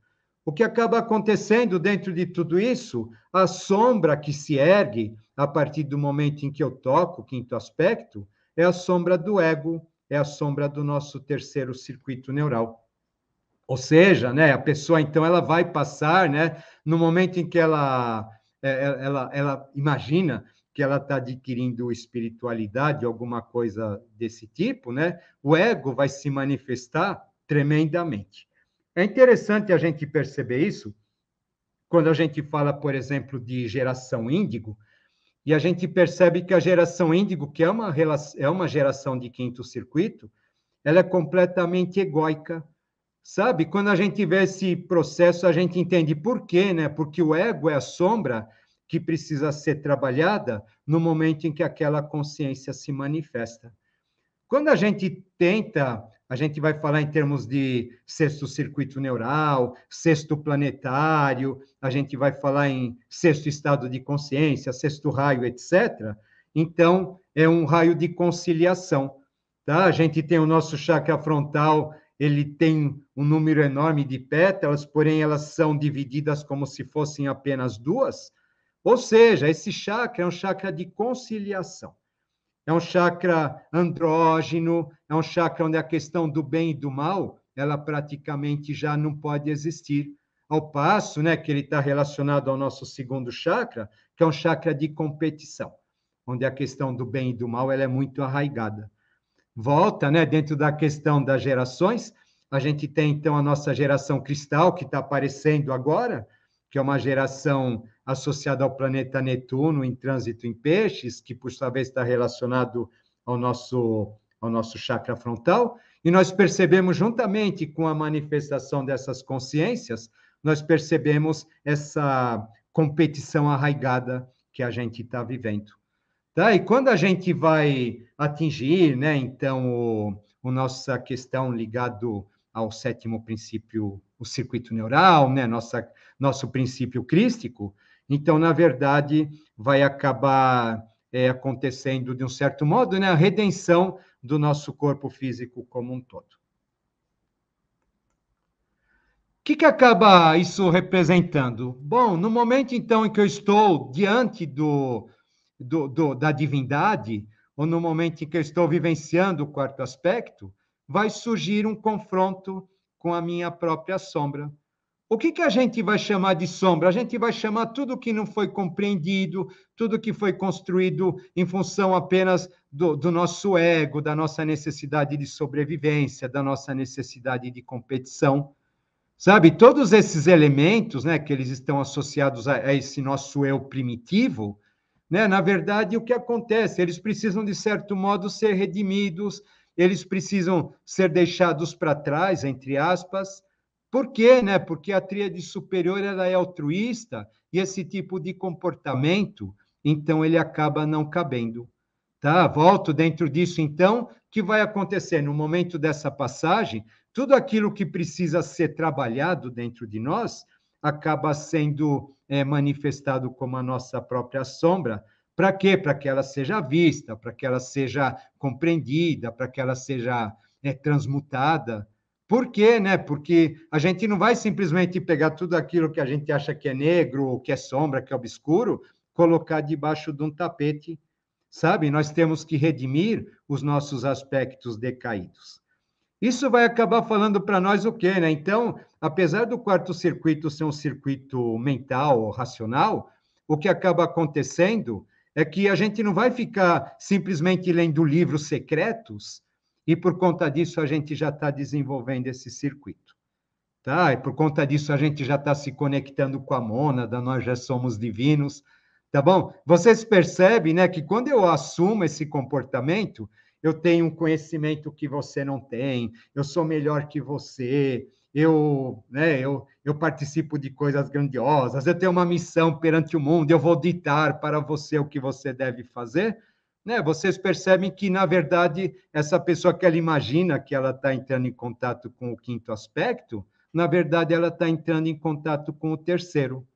o que acaba acontecendo dentro de tudo isso, a sombra que se ergue a partir do momento em que eu toco o quinto aspecto, é a sombra do ego, é a sombra do nosso terceiro circuito neural. Ou seja, né, a pessoa, então, ela vai passar, né, no momento em que ela imagina que ela está adquirindo espiritualidade, alguma coisa desse tipo, né, o ego vai se manifestar tremendamente. É interessante a gente perceber isso, quando a gente fala, por exemplo, de geração índigo, e a gente percebe que a geração índigo, que é uma geração de quinto circuito, ela é completamente egóica, sabe? Quando a gente vê esse processo, a gente entende por quê, né? Porque o ego é a sombra que precisa ser trabalhada no momento em que aquela consciência se manifesta. Quando a gente tenta, a gente vai falar em termos de sexto circuito neural, sexto planetário, a gente vai falar em sexto estado de consciência, sexto raio, etc. Então, é um raio de conciliação, tá? A gente tem o nosso chakra frontal, ele tem um número enorme de pétalas, porém elas são divididas como se fossem apenas duas. Ou seja, esse chakra é um chakra de conciliação. É um chakra andrógeno, é um chakra onde a questão do bem e do mal, ela praticamente já não pode existir. Ao passo, né, que ele está relacionado ao nosso segundo chakra, que é um chakra de competição, onde a questão do bem e do mal ela é muito arraigada. Volta, né, dentro da questão das gerações, a gente tem, então, a nossa geração cristal, que está aparecendo agora, que é uma geração associada ao planeta Netuno, em trânsito em peixes, que, por sua vez, está relacionado ao nosso chakra frontal, e nós percebemos, juntamente com a manifestação dessas consciências, nós percebemos essa competição arraigada que a gente está vivendo. Tá? E quando a gente vai atingir, né, então, nossa questão ligado ao sétimo princípio, o circuito neural, né, nosso princípio crístico, então, na verdade, vai acabar acontecendo, de um certo modo, né, a redenção do nosso corpo físico como um todo. O que acaba isso representando? Bom, no momento, então, em que eu estou diante da divindade, ou no momento em que eu estou vivenciando o quarto aspecto, vai surgir um confronto com a minha própria sombra. O que a gente vai chamar de sombra? A gente vai chamar tudo que não foi compreendido, tudo que foi construído em função apenas do nosso ego, da nossa necessidade de sobrevivência, da nossa necessidade de competição. Sabe, todos esses elementos, né, que eles estão associados a esse nosso eu primitivo, né, na verdade, o que acontece? Eles precisam, de certo modo, ser redimidos, eles precisam ser deixados para trás, entre aspas. Por quê? Né? Porque a tríade superior ela é altruísta e esse tipo de comportamento, então, ele acaba não cabendo. Tá? Volto dentro disso, então, o que vai acontecer? No momento dessa passagem, tudo aquilo que precisa ser trabalhado dentro de nós acaba sendo manifestado como a nossa própria sombra. Para quê? Para que ela seja vista, para que ela seja compreendida, para que ela seja transmutada. Por quê? Né? Porque a gente não vai simplesmente pegar tudo aquilo que a gente acha que é negro, que é sombra, que é obscuro, colocar debaixo de um tapete, sabe? Nós temos que redimir os nossos aspectos decaídos. Isso vai acabar falando para nós o quê, né? Então, apesar do quarto circuito ser um circuito mental, racional, o que acaba acontecendo é que a gente não vai ficar simplesmente lendo livros secretos e, por conta disso, a gente já está desenvolvendo esse circuito. Tá? E, por conta disso, a gente já está se conectando com a mônada, nós já somos divinos, tá bom? Vocês percebem, né, que quando eu assumo esse comportamento, eu tenho um conhecimento que você não tem, eu sou melhor que você, eu participo de coisas grandiosas, eu tenho uma missão perante o mundo, eu vou ditar para você o que você deve fazer, né? Vocês percebem que, na verdade, essa pessoa que ela imagina que ela está entrando em contato com o quinto aspecto, na verdade, ela está entrando em contato com o terceiro.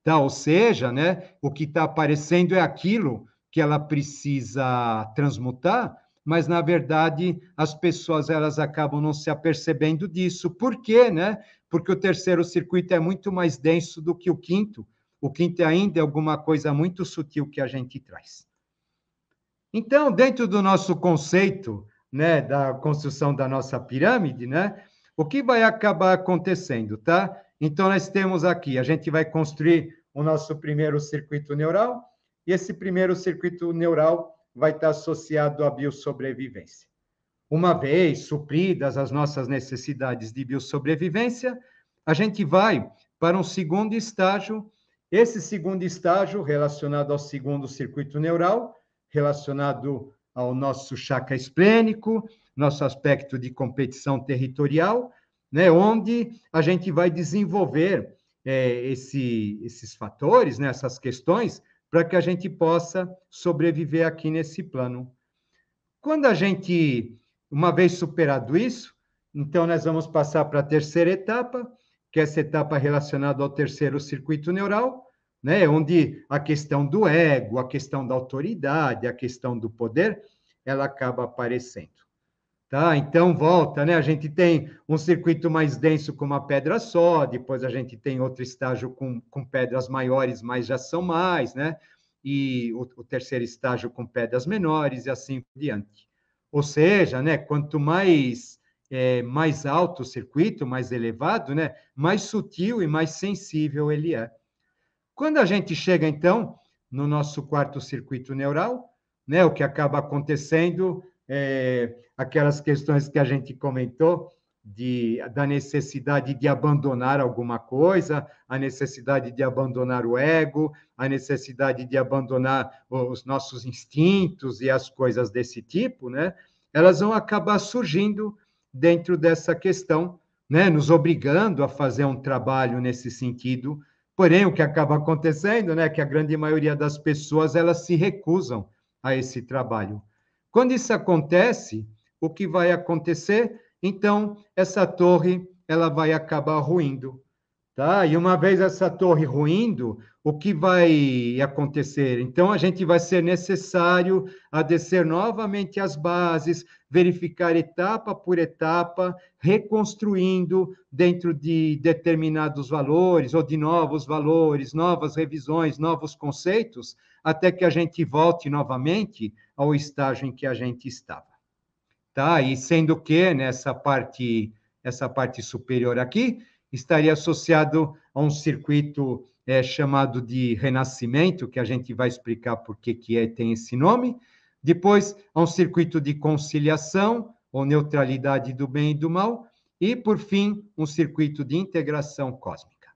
Tá? Ou seja, né, o que está aparecendo é aquilo que ela precisa transmutar, mas, na verdade, as pessoas elas acabam não se apercebendo disso. Por quê? Né? Porque o terceiro circuito é muito mais denso do que o quinto. O quinto ainda é alguma coisa muito sutil que a gente traz. Então, dentro do nosso conceito, né, da construção da nossa pirâmide, né, o que vai acabar acontecendo, tá? Então, nós temos aqui, a gente vai construir o nosso primeiro circuito neural, e esse primeiro circuito neural vai estar associado à biossobrevivência. Uma vez supridas as nossas necessidades de biossobrevivência, a gente vai para um segundo estágio. Esse segundo estágio relacionado ao segundo circuito neural, relacionado ao nosso chakra esplênico, nosso aspecto de competição territorial, né, onde a gente vai desenvolver esses fatores, né, essas questões, para que a gente possa sobreviver aqui nesse plano. Quando a gente, uma vez superado isso, então nós vamos passar para a terceira etapa, que é essa etapa relacionada ao terceiro circuito neural, né, onde a questão do ego, a questão da autoridade, a questão do poder, ela acaba aparecendo. Tá? Então, volta, né? A gente tem um circuito mais denso com uma pedra só, depois a gente tem outro estágio com pedras maiores, mas já são mais, né? E o terceiro estágio com pedras menores e assim por diante. Ou seja, né, quanto mais alto o circuito, mais elevado, né, mais sutil e mais sensível ele é. Quando a gente chega, então, no nosso quarto circuito neural, né, o que acaba acontecendo aquelas questões que a gente comentou, da necessidade de abandonar alguma coisa, a necessidade de abandonar o ego, a necessidade de abandonar os nossos instintos e as coisas desse tipo, né? Elas vão acabar surgindo dentro dessa questão, né? Nos obrigando a fazer um trabalho nesse sentido. Porém, o que acaba acontecendo, né, é que a grande maioria das pessoas elas se recusam a esse trabalho. Quando isso acontece, o que vai acontecer? Então, essa torre ela vai acabar ruindo, tá? E uma vez essa torre ruindo, o que vai acontecer? Então, a gente vai ser necessário a descer novamente as bases, verificar etapa por etapa, reconstruindo dentro de determinados valores ou de novos valores, novas revisões, novos conceitos, até que a gente volte novamente ao estágio em que a gente estava. Tá? E sendo que essa parte superior aqui estaria associado a um circuito chamado de renascimento, que a gente vai explicar por que tem esse nome. Depois, a um circuito de conciliação ou neutralidade do bem e do mal. E, por fim, um circuito de integração cósmica.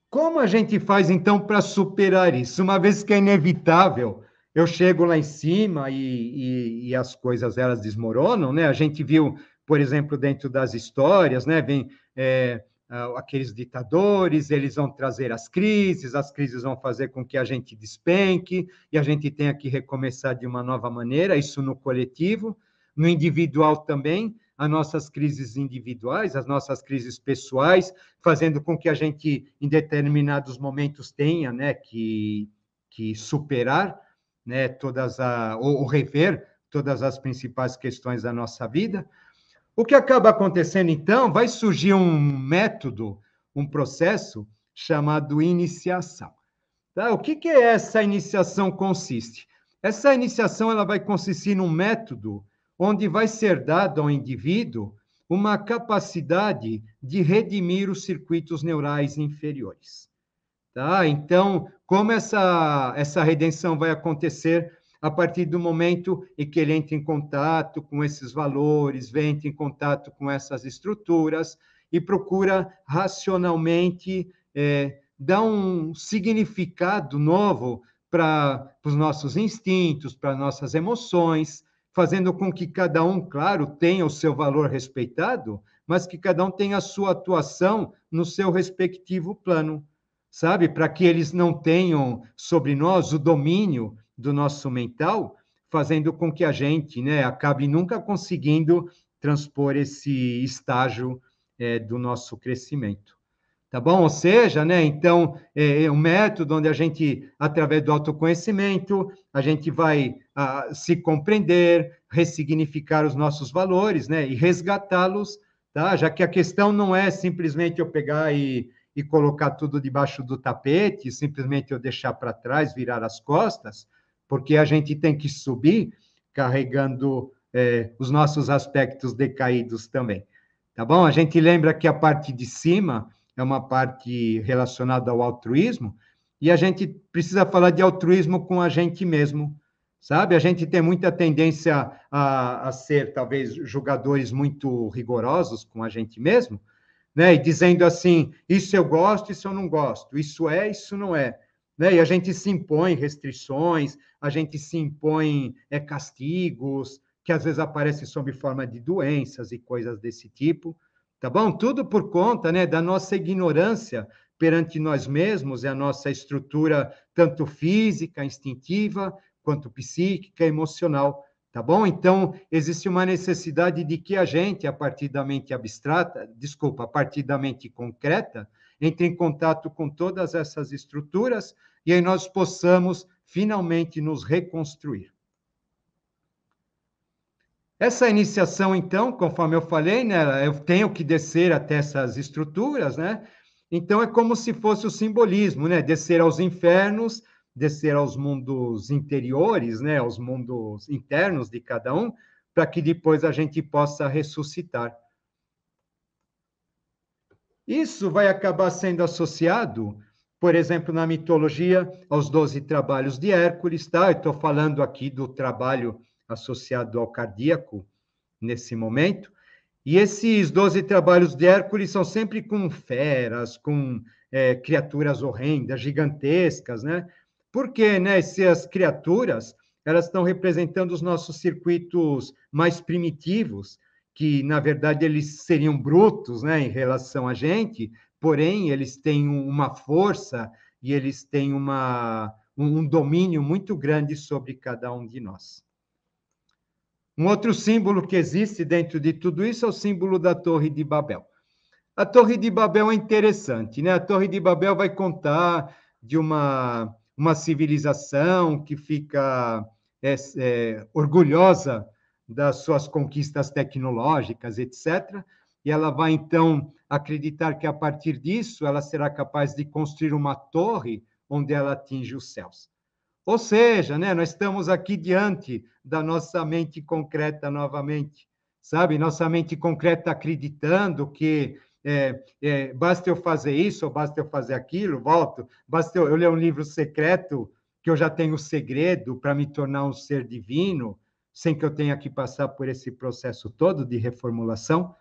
Como a gente faz, então, para superar isso? Uma vez que é inevitável, eu chego lá em cima e as coisas, elas desmoronam, né? A gente viu, por exemplo, dentro das histórias, né? Vem aqueles ditadores, eles vão trazer as crises vão fazer com que a gente despenque, e a gente tenha que recomeçar de uma nova maneira, isso no coletivo, no individual também, as nossas crises individuais, as nossas crises pessoais, fazendo com que a gente, em determinados momentos, tenha, né, que superar, né, ou rever todas as principais questões da nossa vida. O que acaba acontecendo, então, vai surgir um método, um processo chamado iniciação. Tá? O que essa iniciação consiste? Essa iniciação ela vai consistir num método onde vai ser dado ao indivíduo uma capacidade de redimir os circuitos neurais inferiores. Tá? Então, como essa redenção vai acontecer? A partir do momento em que ele entra em contato com esses valores, entra em contato com essas estruturas e procura racionalmente dar um significado novo para os nossos instintos, para nossas emoções, fazendo com que cada um, claro, tenha o seu valor respeitado, mas que cada um tenha a sua atuação no seu respectivo plano, sabe? Para que eles não tenham sobre nós o domínio do nosso mental, fazendo com que a gente, né, acabe nunca conseguindo transpor esse estágio do nosso crescimento. Tá bom? Ou seja, né, então, é um método onde a gente, através do autoconhecimento, a gente vai se compreender, ressignificar os nossos valores, né, e resgatá-los, tá? Já que a questão não é simplesmente eu pegar e colocar tudo debaixo do tapete, simplesmente eu deixar para trás, virar as costas, porque a gente tem que subir carregando os nossos aspectos decaídos também. Tá bom? A gente lembra que a parte de cima é uma parte relacionada ao altruísmo, e a gente precisa falar de altruísmo com a gente mesmo, sabe? A gente tem muita tendência a ser, talvez, julgadores muito rigorosos com a gente mesmo, né? E dizendo assim, isso eu gosto, isso eu não gosto, isso não é. Né? E a gente se impõe restrições, a gente se impõe castigos, que às vezes aparecem sob forma de doenças e coisas desse tipo, tá bom? Tudo por conta, né, da nossa ignorância perante nós mesmos e a nossa estrutura, tanto física, instintiva, quanto psíquica, emocional, tá bom? Então, existe uma necessidade de que a gente, a partir da mente abstrata, desculpa, a partir da mente concreta, entre em contato com todas essas estruturas e aí nós possamos finalmente nos reconstruir. Essa iniciação, então, conforme eu falei, né, eu tenho que descer até essas estruturas, né? Então é como se fosse o simbolismo, né? Descer aos infernos, descer aos mundos interiores, né? Aos mundos internos de cada um, para que depois a gente possa ressuscitar. Isso vai acabar sendo associado, por exemplo, na mitologia, aos 12 trabalhos de Hércules, tá? Eu estou falando aqui do trabalho associado ao cardíaco, nesse momento. E esses 12 trabalhos de Hércules são sempre com feras, com criaturas horrendas, gigantescas, né? Porque, né, essas criaturas, elas estão representando os nossos circuitos mais primitivos, que, na verdade, eles seriam brutos, né, em relação a gente, porém, eles têm uma força e eles têm um domínio muito grande sobre cada um de nós. Um outro símbolo que existe dentro de tudo isso é o símbolo da Torre de Babel. A Torre de Babel é interessante, né? A Torre de Babel vai contar de uma civilização que fica orgulhosa das suas conquistas tecnológicas, etc. E ela vai, então, acreditar que, a partir disso, ela será capaz de construir uma torre onde ela atinge os céus. Ou seja, né, nós estamos aqui diante da nossa mente concreta novamente, sabe? Nossa mente concreta acreditando que basta eu fazer isso, ou basta eu fazer aquilo, volto, basta eu ler um livro secreto, que eu já tenho o segredo para me tornar um ser divino, sem que eu tenha que passar por esse processo todo de reformulação.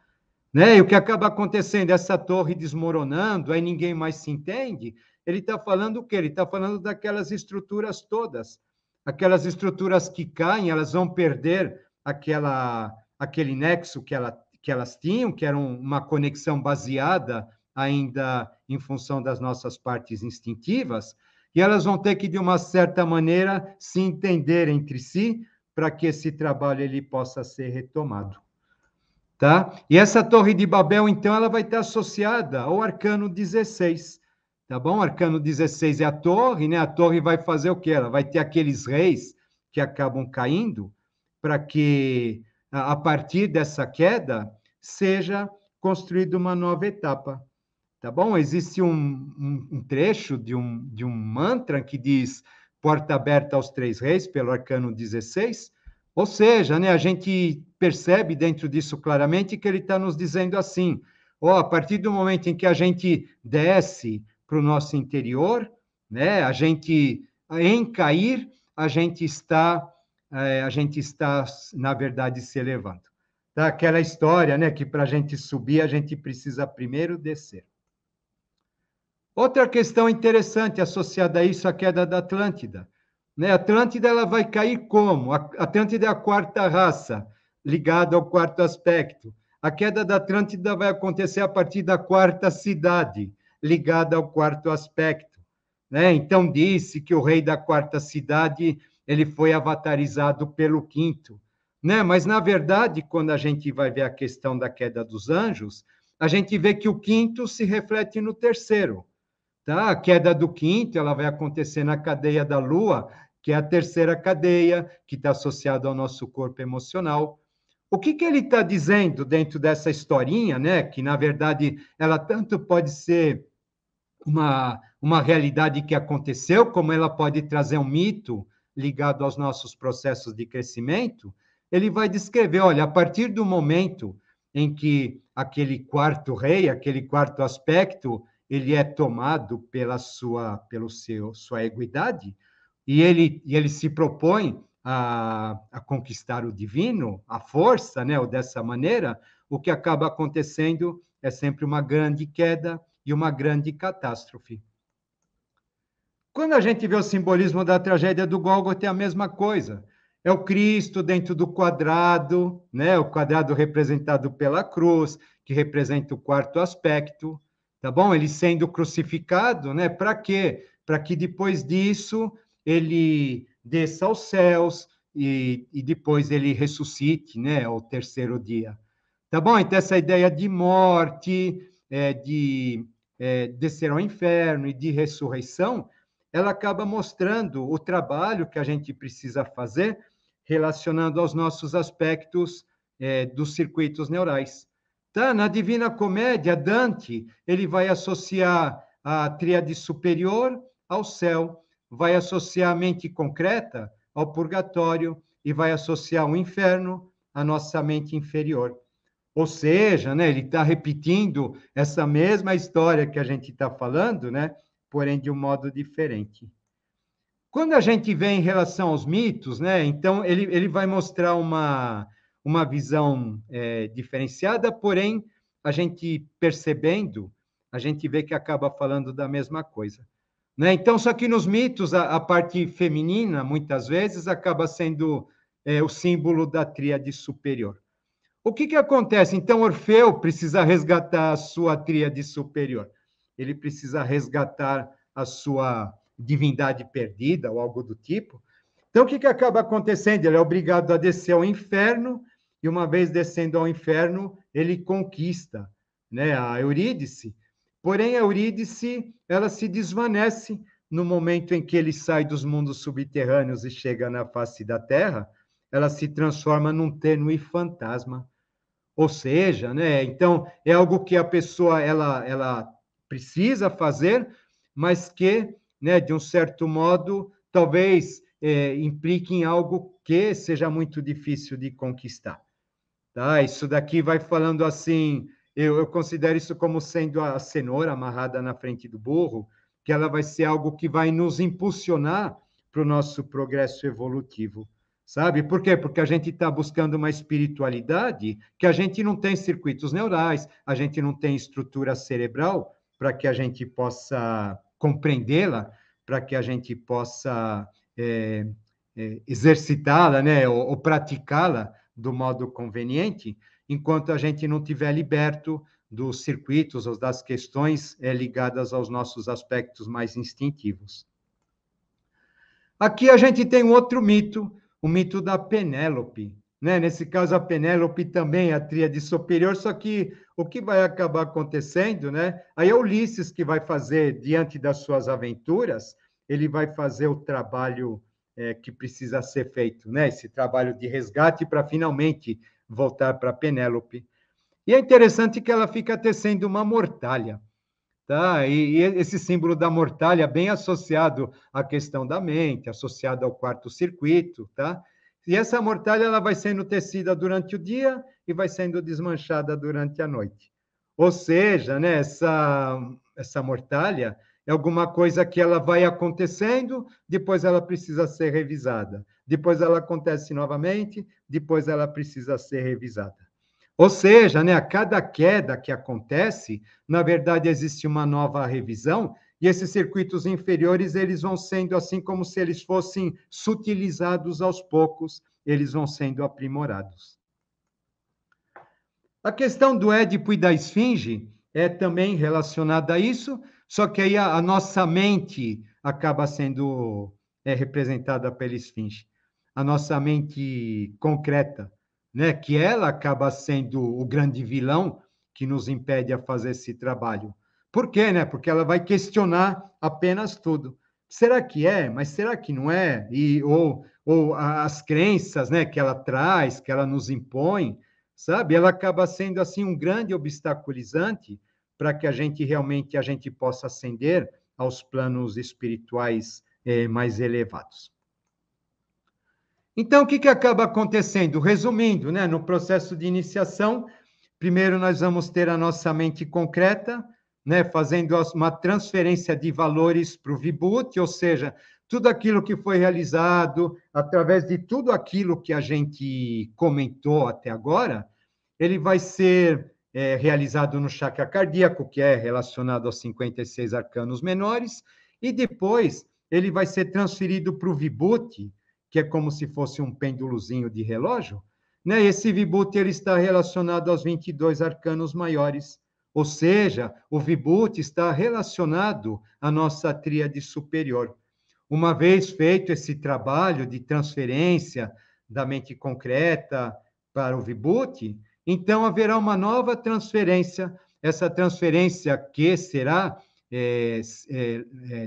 Né? E o que acaba acontecendo, essa torre desmoronando, aí ninguém mais se entende, ele está falando o quê? Ele está falando daquelas estruturas todas. Aquelas estruturas que caem, elas vão perder aquele nexo que elas tinham, que era uma conexão baseada ainda em função das nossas partes instintivas, e elas vão ter que, de uma certa maneira, se entender entre si para que esse trabalho ele possa ser retomado. Tá? E essa Torre de Babel, então, ela vai estar associada ao arcano 16, tá bom? Arcano 16 é a torre, né? A torre vai fazer o quê? Ela vai ter aqueles reis que acabam caindo para que, a partir dessa queda, seja construída uma nova etapa, tá bom? Existe um trecho de um mantra que diz porta aberta aos 3 reis, pelo arcano 16, ou seja, né, a gente percebe dentro disso claramente que ele está nos dizendo assim, a partir do momento em que a gente desce para o nosso interior, né, em cair, a gente está, na verdade, se elevando. Tá? Aquela história, né, que para a gente subir, a gente precisa primeiro descer. Outra questão interessante associada a isso, a queda da Atlântida. Né? A Atlântida ela vai cair como? A Atlântida é a quarta raça, ligada ao quarto aspecto. A queda da Atlântida vai acontecer a partir da quarta cidade, ligada ao quarto aspecto. Né? Então, disse que o rei da quarta cidade ele foi avatarizado pelo quinto. Né? Mas, na verdade, quando a gente vai ver a questão da queda dos anjos, a gente vê que o quinto se reflete no terceiro. Tá? A queda do quinto ela vai acontecer na cadeia da Lua, que é a terceira cadeia, que está associada ao nosso corpo emocional. O que ele está dizendo dentro dessa historinha, né? Que, na verdade, ela tanto pode ser uma realidade que aconteceu, como ela pode trazer um mito ligado aos nossos processos de crescimento. Ele vai descrever, olha, a partir do momento em que aquele quarto rei, aquele quarto aspecto, ele é tomado pela sua equidade, e ele se propõe a conquistar o divino, a força, né, ou dessa maneira, o que acaba acontecendo é sempre uma grande queda e uma grande catástrofe. Quando a gente vê o simbolismo da tragédia do Gólgota, é a mesma coisa. É o Cristo dentro do quadrado, né? O quadrado representado pela cruz, que representa o quarto aspecto, tá bom? Ele sendo crucificado, né? Para quê? Para que depois disso ele desça aos céus e depois ele ressuscite, né? Ao terceiro dia. Tá bom? Então, essa ideia de morte, de descer ao inferno e de ressurreição, ela acaba mostrando o trabalho que a gente precisa fazer relacionando aos nossos aspectos dos circuitos neurais. Tá? Na Divina Comédia, Dante ele vai associar a tríade superior ao céu, vai associar a mente concreta ao purgatório e vai associar o inferno à nossa mente inferior. Ou seja, né, ele está repetindo essa mesma história que a gente está falando, né, porém de um modo diferente. Quando a gente vê em relação aos mitos, né, então ele vai mostrar uma visão diferenciada, porém, a gente percebendo, a gente vê que acaba falando da mesma coisa. Né? Então, só que nos mitos, a parte feminina, muitas vezes, acaba sendo o símbolo da tríade superior. O que acontece? Então, Orfeu precisa resgatar a sua tríade superior. Ele precisa resgatar a sua divindade perdida ou algo do tipo. Então, o que acaba acontecendo? Ele é obrigado a descer ao inferno e, uma vez descendo ao inferno, ele conquista, né, a Eurídice. Porém, a Eurídice, ela se desvanece no momento em que ele sai dos mundos subterrâneos e chega na face da Terra, ela se transforma num tênue fantasma. Ou seja, né, então é algo que a pessoa ela precisa fazer, mas que, né, de um certo modo, talvez implique em algo que seja muito difícil de conquistar. Tá? Isso daqui vai falando assim, eu considero isso como sendo a cenoura amarrada na frente do burro, que ela vai ser algo que vai nos impulsionar para o nosso progresso evolutivo. Sabe? Por quê? Porque a gente está buscando uma espiritualidade que a gente não tem circuitos neurais, a gente não tem estrutura cerebral para que a gente possa compreendê-la, para que a gente possa exercitá-la, né? ou praticá-la do modo conveniente, enquanto a gente não tiver liberto dos circuitos ou das questões ligadas aos nossos aspectos mais instintivos. Aqui a gente tem um outro mito, o mito da Penélope. Né? Nesse caso, a Penélope também é a tríade superior, só que o que vai acabar acontecendo, né? Aí é Ulisses que vai fazer, diante das suas aventuras, ele vai fazer o trabalho que precisa ser feito, né? Esse trabalho de resgate para finalmente voltar para Penélope. E é interessante que ela fica tecendo uma mortalha. Tá? E esse símbolo da mortalha bem associado à questão da mente, associado ao quarto circuito, tá? E essa mortalha ela vai sendo tecida durante o dia e vai sendo desmanchada durante a noite. Ou seja, né, essa mortalha é alguma coisa que ela vai acontecendo, depois ela precisa ser revisada. Depois ela acontece novamente, depois ela precisa ser revisada. Ou seja, né, a cada queda que acontece, na verdade, existe uma nova revisão, e esses circuitos inferiores, eles vão sendo assim como se eles fossem sutilizados aos poucos, eles vão sendo aprimorados. A questão do Édipo e da Esfinge é também relacionada a isso, só que aí a nossa mente acaba sendo representada pela Esfinge. A nossa mente concreta, né, que ela acaba sendo o grande vilão que nos impede a fazer esse trabalho. Por quê? Né? Porque ela vai questionar apenas tudo. Será que é? Mas será que não é? Ou as crenças, né, que ela traz, que ela nos impõe, sabe? Ela acaba sendo assim um grande obstaculizante para que a gente realmente possa ascender aos planos espirituais mais elevados. Então, o que acaba acontecendo? Resumindo, né, no processo de iniciação, primeiro nós vamos ter a nossa mente concreta, né, fazendo uma transferência de valores para o Vibhuti, ou seja, tudo aquilo que foi realizado, através de tudo aquilo que a gente comentou até agora, ele vai ser realizado no chakra cardíaco, que é relacionado aos 56 arcanos menores, e depois ele vai ser transferido para o Vibhuti, que é como se fosse um pêndulozinho de relógio, né? Esse Vibhuti ele está relacionado aos 22 arcanos maiores, ou seja, o Vibhuti está relacionado à nossa tríade superior. Uma vez feito esse trabalho de transferência da mente concreta para o Vibhuti, então haverá uma nova transferência, essa transferência que será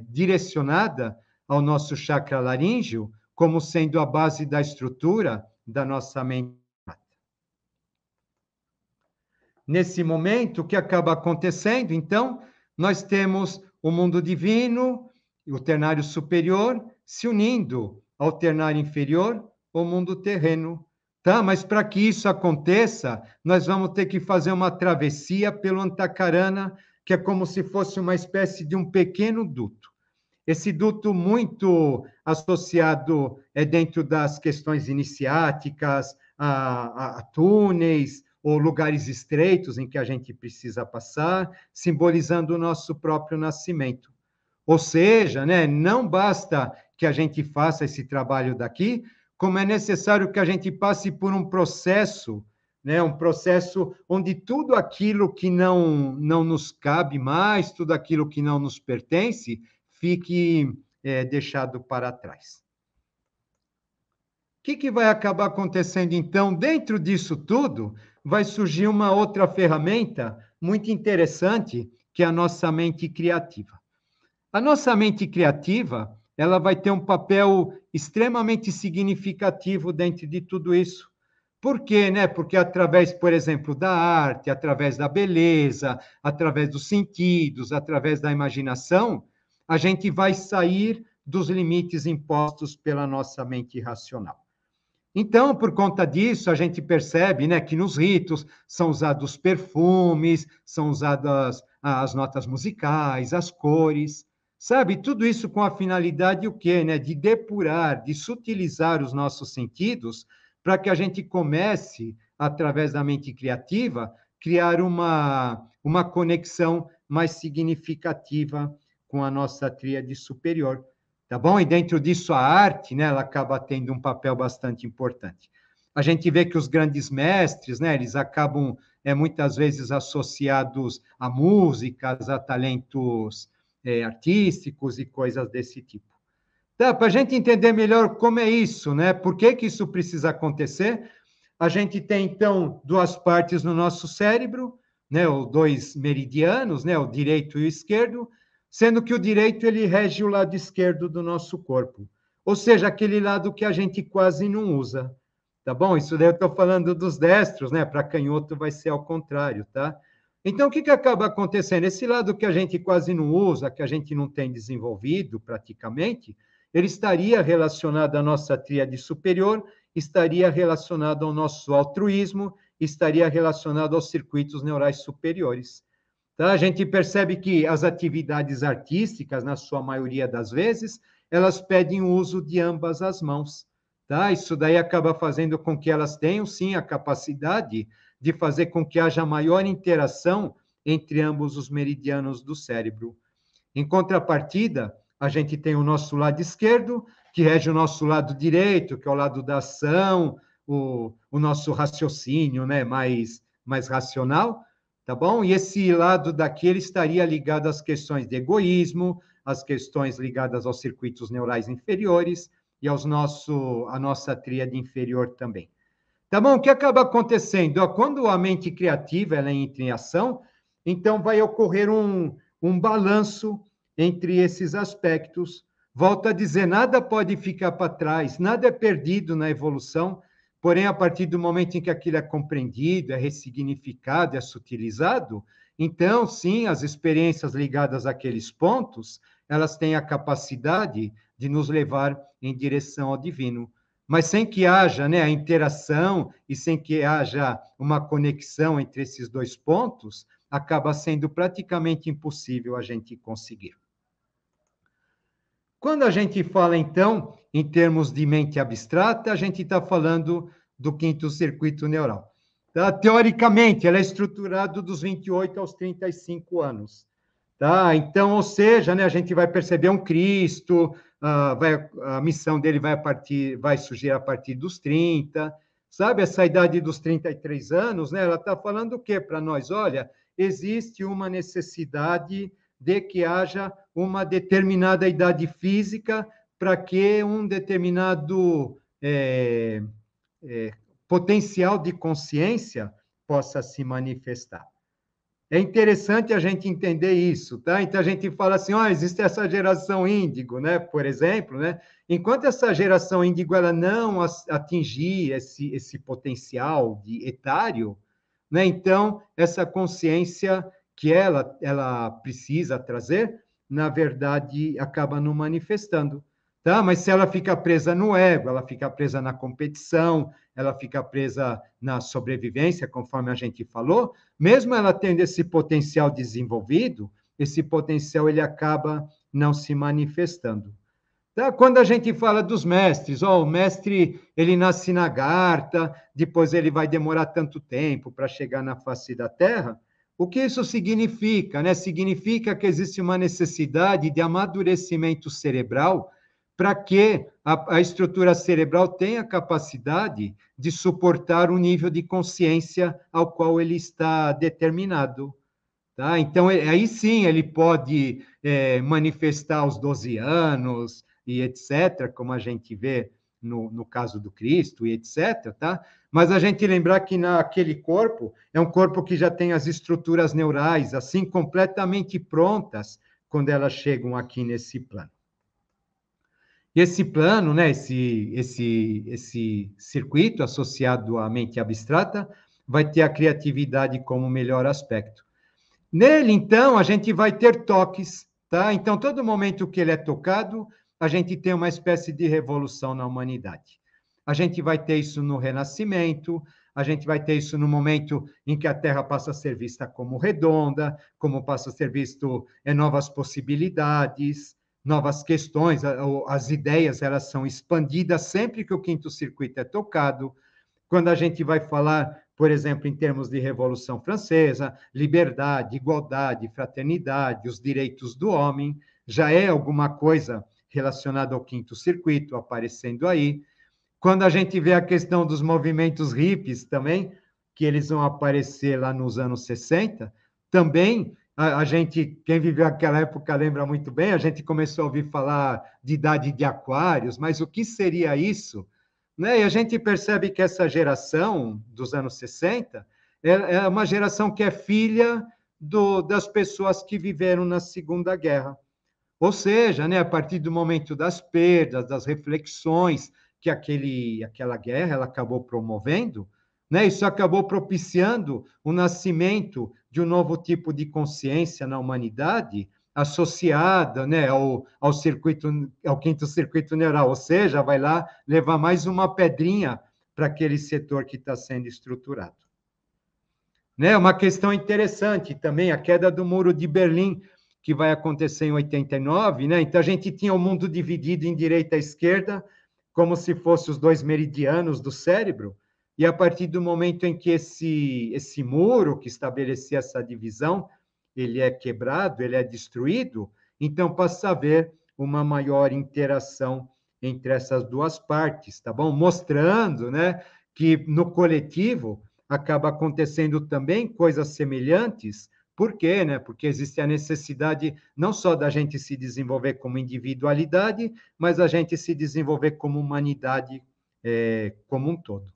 direcionada ao nosso chakra laríngeo, como sendo a base da estrutura da nossa mente. Nesse momento, o que acaba acontecendo, então, nós temos o mundo divino, o ternário superior, se unindo ao ternário inferior, o mundo terreno. Tá? Mas para que isso aconteça, nós vamos ter que fazer uma travessia pelo Antakarana, que é como se fosse uma espécie de um pequeno duto. Esse duto muito associado dentro das questões iniciáticas, a túneis, ou lugares estreitos em que a gente precisa passar, simbolizando o nosso próprio nascimento. Ou seja, né, não basta que a gente faça esse trabalho daqui, como é necessário que a gente passe por um processo, né, um processo onde tudo aquilo que não nos cabe mais, tudo aquilo que não nos pertence, fique deixado para trás. O que vai acabar acontecendo, então? Dentro disso tudo, vai surgir uma outra ferramenta muito interessante, que é a nossa mente criativa. A nossa mente criativa, ela vai ter um papel extremamente significativo dentro de tudo isso. Por quê? Né? Porque através, por exemplo, da arte, através da beleza, através dos sentidos, através da imaginação, a gente vai sair dos limites impostos pela nossa mente racional. Então, por conta disso, a gente percebe, né, que nos ritos são usados perfumes, são usadas as notas musicais, as cores, sabe? Tudo isso com a finalidade o quê, né? De depurar, de sutilizar os nossos sentidos para que a gente comece, através da mente criativa, criar uma conexão mais significativa com a nossa tríade superior. Tá bom? E dentro disso a arte, né, ela acaba tendo um papel bastante importante. A gente vê que os grandes mestres, né, eles acabam muitas vezes associados a músicas, a talentos artísticos e coisas desse tipo. Tá, para a gente entender melhor como é isso, né? Por que isso precisa acontecer? A gente tem, então, duas partes no nosso cérebro, né, ou dois meridianos, né, o direito e o esquerdo, sendo que o direito ele rege o lado esquerdo do nosso corpo, ou seja, aquele lado que a gente quase não usa, tá bom? Isso daí eu estou falando dos destros, né? Para canhoto vai ser ao contrário, tá? Então, o que acaba acontecendo? Esse lado que a gente quase não usa, que a gente não tem desenvolvido praticamente, ele estaria relacionado à nossa tríade superior, estaria relacionado ao nosso altruísmo, estaria relacionado aos circuitos neurais superiores. Tá? A gente percebe que as atividades artísticas, na sua maioria das vezes, elas pedem o uso de ambas as mãos. Tá? Isso daí acaba fazendo com que elas tenham, sim, a capacidade de fazer com que haja maior interação entre ambos os meridianos do cérebro. Em contrapartida, a gente tem o nosso lado esquerdo, que rege o nosso lado direito, que é o lado da ação, o nosso raciocínio, né, mais racional, tá bom? E esse lado daquele estaria ligado às questões de egoísmo, às questões ligadas aos circuitos neurais inferiores e a nossa tríade inferior também. Tá bom? O que acaba acontecendo? Quando a mente criativa ela entra em ação, então vai ocorrer um balanço entre esses aspectos. Volto a dizer, nada pode ficar para trás, nada é perdido na evolução, porém, a partir do momento em que aquilo é compreendido, é ressignificado, é sutilizado, então, sim, as experiências ligadas àqueles pontos, elas têm a capacidade de nos levar em direção ao divino. Mas sem que haja, né, a interação e sem que haja uma conexão entre esses dois pontos, acaba sendo praticamente impossível a gente conseguir. Quando a gente fala, então, em termos de mente abstrata, a gente está falando do quinto circuito neural. Tá? Teoricamente, ela é estruturada dos 28 aos 35 anos. Tá? Então, ou seja, né, a gente vai perceber um Cristo, a missão dele vai surgir a partir dos 30, sabe? Essa idade dos 33 anos, né, ela está falando o quê para nós? Olha, existe uma necessidade de que haja uma determinada idade física para que um determinado potencial de consciência possa se manifestar. É interessante a gente entender isso, tá? Então a gente fala assim, existe essa geração índigo, né? Por exemplo, né? Enquanto essa geração índigo ela não atingir esse potencial de etário, né? Então essa consciência que ela precisa trazer, na verdade, acaba não manifestando. Tá? Mas se ela fica presa no ego, ela fica presa na competição, ela fica presa na sobrevivência, conforme a gente falou, mesmo ela tendo esse potencial desenvolvido, esse potencial ele acaba não se manifestando. Tá? Quando a gente fala dos mestres, o mestre ele nasce na Garta, depois ele vai demorar tanto tempo para chegar na face da Terra, o que isso significa? Né? Significa que existe uma necessidade de amadurecimento cerebral para que a estrutura cerebral tenha capacidade de suportar o nível de consciência ao qual ele está determinado. Tá? Então, aí sim, ele pode manifestar aos 12 anos e etc., como a gente vê no caso do Cristo e etc., tá? Mas a gente lembrar que naquele corpo, é um corpo que já tem as estruturas neurais, assim, completamente prontas, quando elas chegam aqui nesse plano. E esse plano, né, esse circuito associado à mente abstrata, vai ter a criatividade como melhor aspecto. Nele, então, a gente vai ter toques, tá? Então, todo momento que ele é tocado, a gente tem uma espécie de revolução na humanidade. A gente vai ter isso no Renascimento, a gente vai ter isso no momento em que a Terra passa a ser vista como redonda, como passa a ser visto novas possibilidades, novas questões, as ideias elas são expandidas sempre que o quinto circuito é tocado. Quando a gente vai falar, por exemplo, em termos de Revolução Francesa, liberdade, igualdade, fraternidade, os direitos do homem, já é alguma coisa relacionada ao quinto circuito aparecendo aí. Quando a gente vê a questão dos movimentos hippies também, que eles vão aparecer lá nos anos 60, também a gente, quem viveu aquela época lembra muito bem, a gente começou a ouvir falar de idade de aquários, mas o que seria isso? Né? E a gente percebe que essa geração dos anos 60 é uma geração que é filha das pessoas que viveram na Segunda Guerra. Ou seja, né, a partir do momento das perdas, das reflexões que aquela guerra ela acabou promovendo, né, isso acabou propiciando o nascimento de um novo tipo de consciência na humanidade, associada, né, ao quinto circuito neural, ou seja, vai lá levar mais uma pedrinha para aquele setor que está sendo estruturado. Né, uma questão interessante também, a queda do Muro de Berlim, que vai acontecer em 89, né? Então a gente tinha o mundo dividido em direita e esquerda, como se fossem os dois meridianos do cérebro, e a partir do momento em que esse muro que estabelecia essa divisão, ele é quebrado, ele é destruído, então passa a haver uma maior interação entre essas duas partes, tá bom? Mostrando, né, que no coletivo acaba acontecendo também coisas semelhantes. Por quê? Né? Porque existe a necessidade não só da gente se desenvolver como individualidade, mas a gente se desenvolver como humanidade como um todo.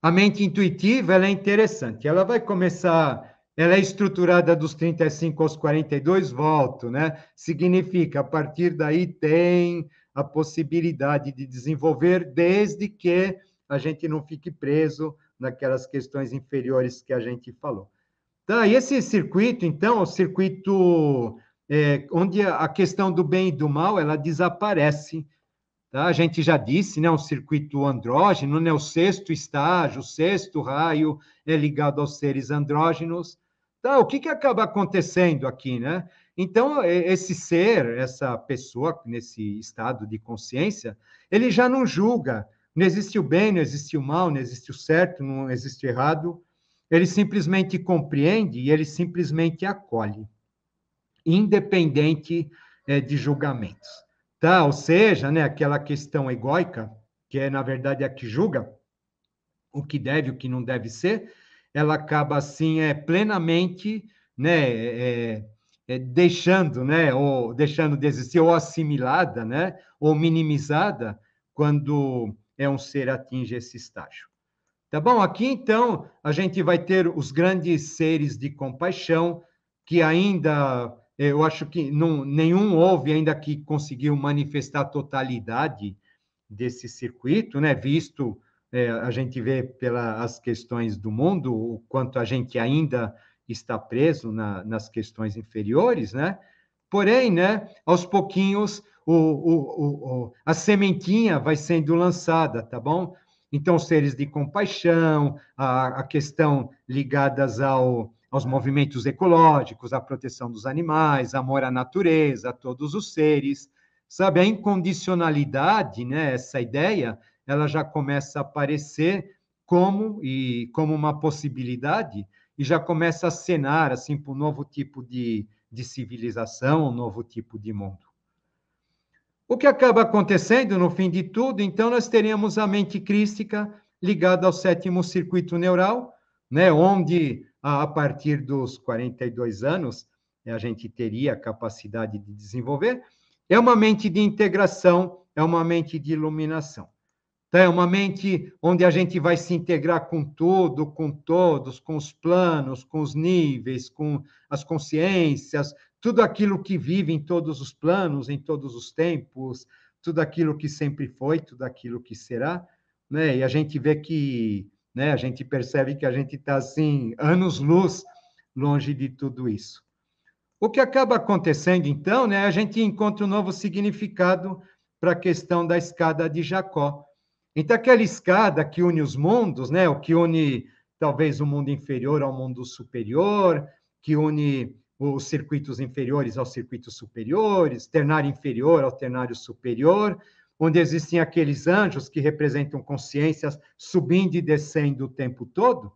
A mente intuitiva ela é interessante. Ela vai começar, ela é estruturada dos 35 aos 42, volto, né? Significa, a partir daí tem a possibilidade de desenvolver, desde que a gente não fique preso naquelas questões inferiores que a gente falou. Tá, e esse circuito, então, é o circuito onde a questão do bem e do mal, ela desaparece. Tá? A gente já disse, né, um circuito andrógeno, né, o sexto estágio, o sexto raio é ligado aos seres andrógenos. Tá, o que acaba acontecendo aqui, né? Então, esse ser, essa pessoa, nesse estado de consciência, ele já não julga Não existe o bem, não existe o mal, não existe o certo, não existe o errado. Ele simplesmente compreende e ele simplesmente acolhe, independente de julgamentos. Tá? Ou seja, né, aquela questão egóica, que é, na verdade, a que julga o que deve, o que não deve ser, ela acaba, assim, plenamente, né, deixando, né, ou deixando de existir, ou assimilada, né, ou minimizada, quando um ser atinge esse estágio. Tá bom? Aqui, então, a gente vai ter os grandes seres de compaixão, que ainda, eu acho que não, nenhum houve ainda que conseguiu manifestar a totalidade desse circuito, né? Visto, a gente vê pelas questões do mundo, o quanto a gente ainda está preso nas questões inferiores, né? Porém, né, aos pouquinhos, a sementinha vai sendo lançada, tá bom? Então, seres de compaixão, a questão ligadas aos movimentos ecológicos, à proteção dos animais, amor à natureza, a todos os seres, sabe? A incondicionalidade, né, essa ideia, ela já começa a aparecer como uma possibilidade e já começa a acenar assim para um novo tipo de civilização, um novo tipo de mundo. O que acaba acontecendo no fim de tudo, então, nós teríamos a mente crística ligada ao sétimo circuito neural, né, onde, a partir dos 42 anos, a gente teria a capacidade de desenvolver. É uma mente de integração, é uma mente de iluminação. Então, é uma mente onde a gente vai se integrar com tudo, com todos, com os planos, com os níveis, com as consciências, tudo aquilo que vive em todos os planos, em todos os tempos, tudo aquilo que sempre foi, tudo aquilo que será, né? E a gente vê que, né, a gente percebe que a gente está, assim, anos-luz longe de tudo isso. O que acaba acontecendo, então, né, a gente encontra um novo significado para a questão da escada de Jacó. Então, aquela escada que une os mundos, né, o que une talvez o mundo inferior ao mundo superior, que une os circuitos inferiores aos circuitos superiores, ternário inferior ao ternário superior, onde existem aqueles anjos que representam consciências subindo e descendo o tempo todo,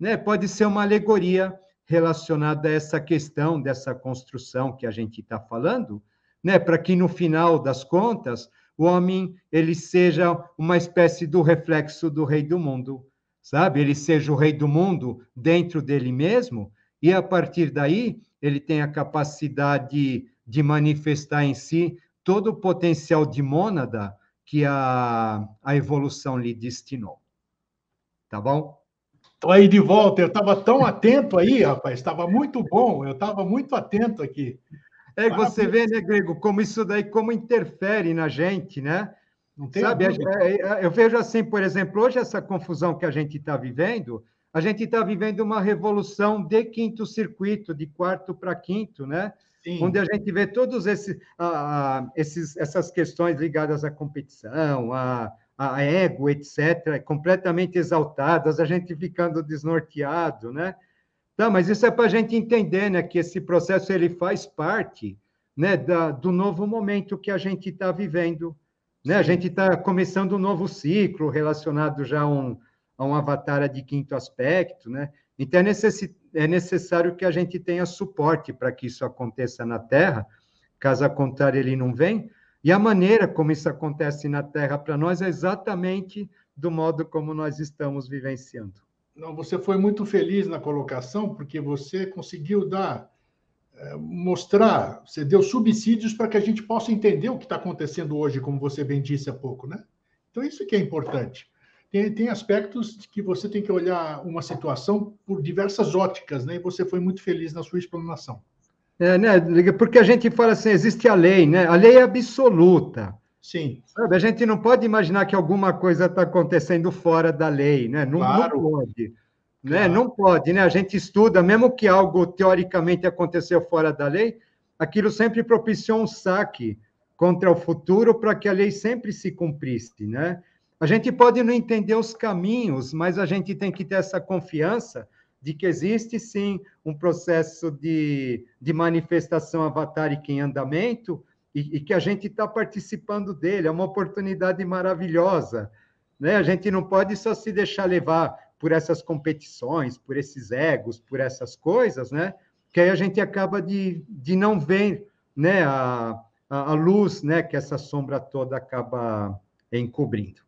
né, pode ser uma alegoria relacionada a essa questão dessa construção que a gente está falando, né, para que no final das contas o homem ele seja uma espécie do reflexo do rei do mundo, sabe? Ele seja o rei do mundo dentro dele mesmo e a partir daí ele tem a capacidade de manifestar em si todo o potencial de mônada que a evolução lhe destinou. Tá bom? Estou aí de volta. Eu estava tão atento aí, rapaz. Estava muito bom. Eu estava muito atento aqui. Você vê, né, Grego, como isso daí, como interfere na gente, né? Não tem Sabe, dúvida. eu vejo assim, por exemplo, hoje essa confusão que a gente está vivendo, a gente está vivendo uma revolução de quinto circuito, de quarto para quinto, né? Sim. Onde a gente vê todos essas questões ligadas à competição, a ego, etc., completamente exaltadas, a gente ficando desnorteado, né? Tá, mas isso é para a gente entender, né, que esse processo ele faz parte, né, do novo momento que a gente está vivendo, né? A gente está começando um novo ciclo relacionado já a um avatar de quinto aspecto, né? Então é necessário que a gente tenha suporte para que isso aconteça na Terra, caso contrário ele não vem. E a maneira como isso acontece na Terra para nós é exatamente do modo como nós estamos vivenciando. Não, você foi muito feliz na colocação, porque você conseguiu mostrar, você deu subsídios para que a gente possa entender o que está acontecendo hoje, como você bem disse há pouco, né? Então, isso que é importante. Tem aspectos que você tem que olhar uma situação por diversas óticas, né? E você foi muito feliz na sua explanação. Né? Porque a gente fala assim, existe a lei, né? A lei é absoluta. Sim. Sabe? A gente não pode imaginar que alguma coisa está acontecendo fora da lei, né? Não, Claro. Não pode. Né? Claro. Não pode, né? A gente estuda, mesmo que algo teoricamente aconteceu fora da lei, aquilo sempre propiciou um saque contra o futuro para que a lei sempre se cumprisse, né? A gente pode não entender os caminhos, mas a gente tem que ter essa confiança de que existe, sim, um processo de manifestação avatárica em andamento e que a gente está participando dele. É uma oportunidade maravilhosa, né? A gente não pode só se deixar levar por essas competições, por esses egos, por essas coisas, né? Que aí a gente acaba de não ver, né, a luz, né, que essa sombra toda acaba encobrindo.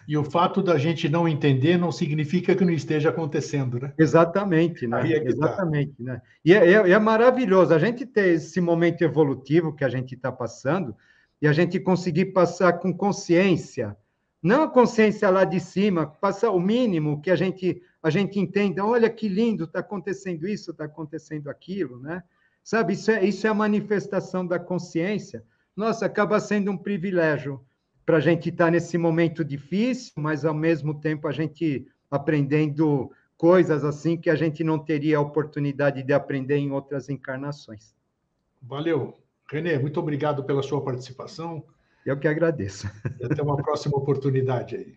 E o fato da gente não entender não significa que não esteja acontecendo, né? Exatamente, Aí né? é que está. Exatamente, né? E é maravilhoso a gente ter esse momento evolutivo que a gente está passando e a gente conseguir passar com consciência, não a consciência lá de cima, passar o mínimo que a gente entenda, olha que lindo, está acontecendo isso, está acontecendo aquilo, né? Sabe, isso é a manifestação da consciência. Nossa, acaba sendo um privilégio para a gente estar nesse momento difícil, mas ao mesmo tempo a gente aprendendo coisas assim que a gente não teria a oportunidade de aprender em outras encarnações. Valeu. Renê, muito obrigado pela sua participação Eu que agradeço. e até uma próxima oportunidade aí.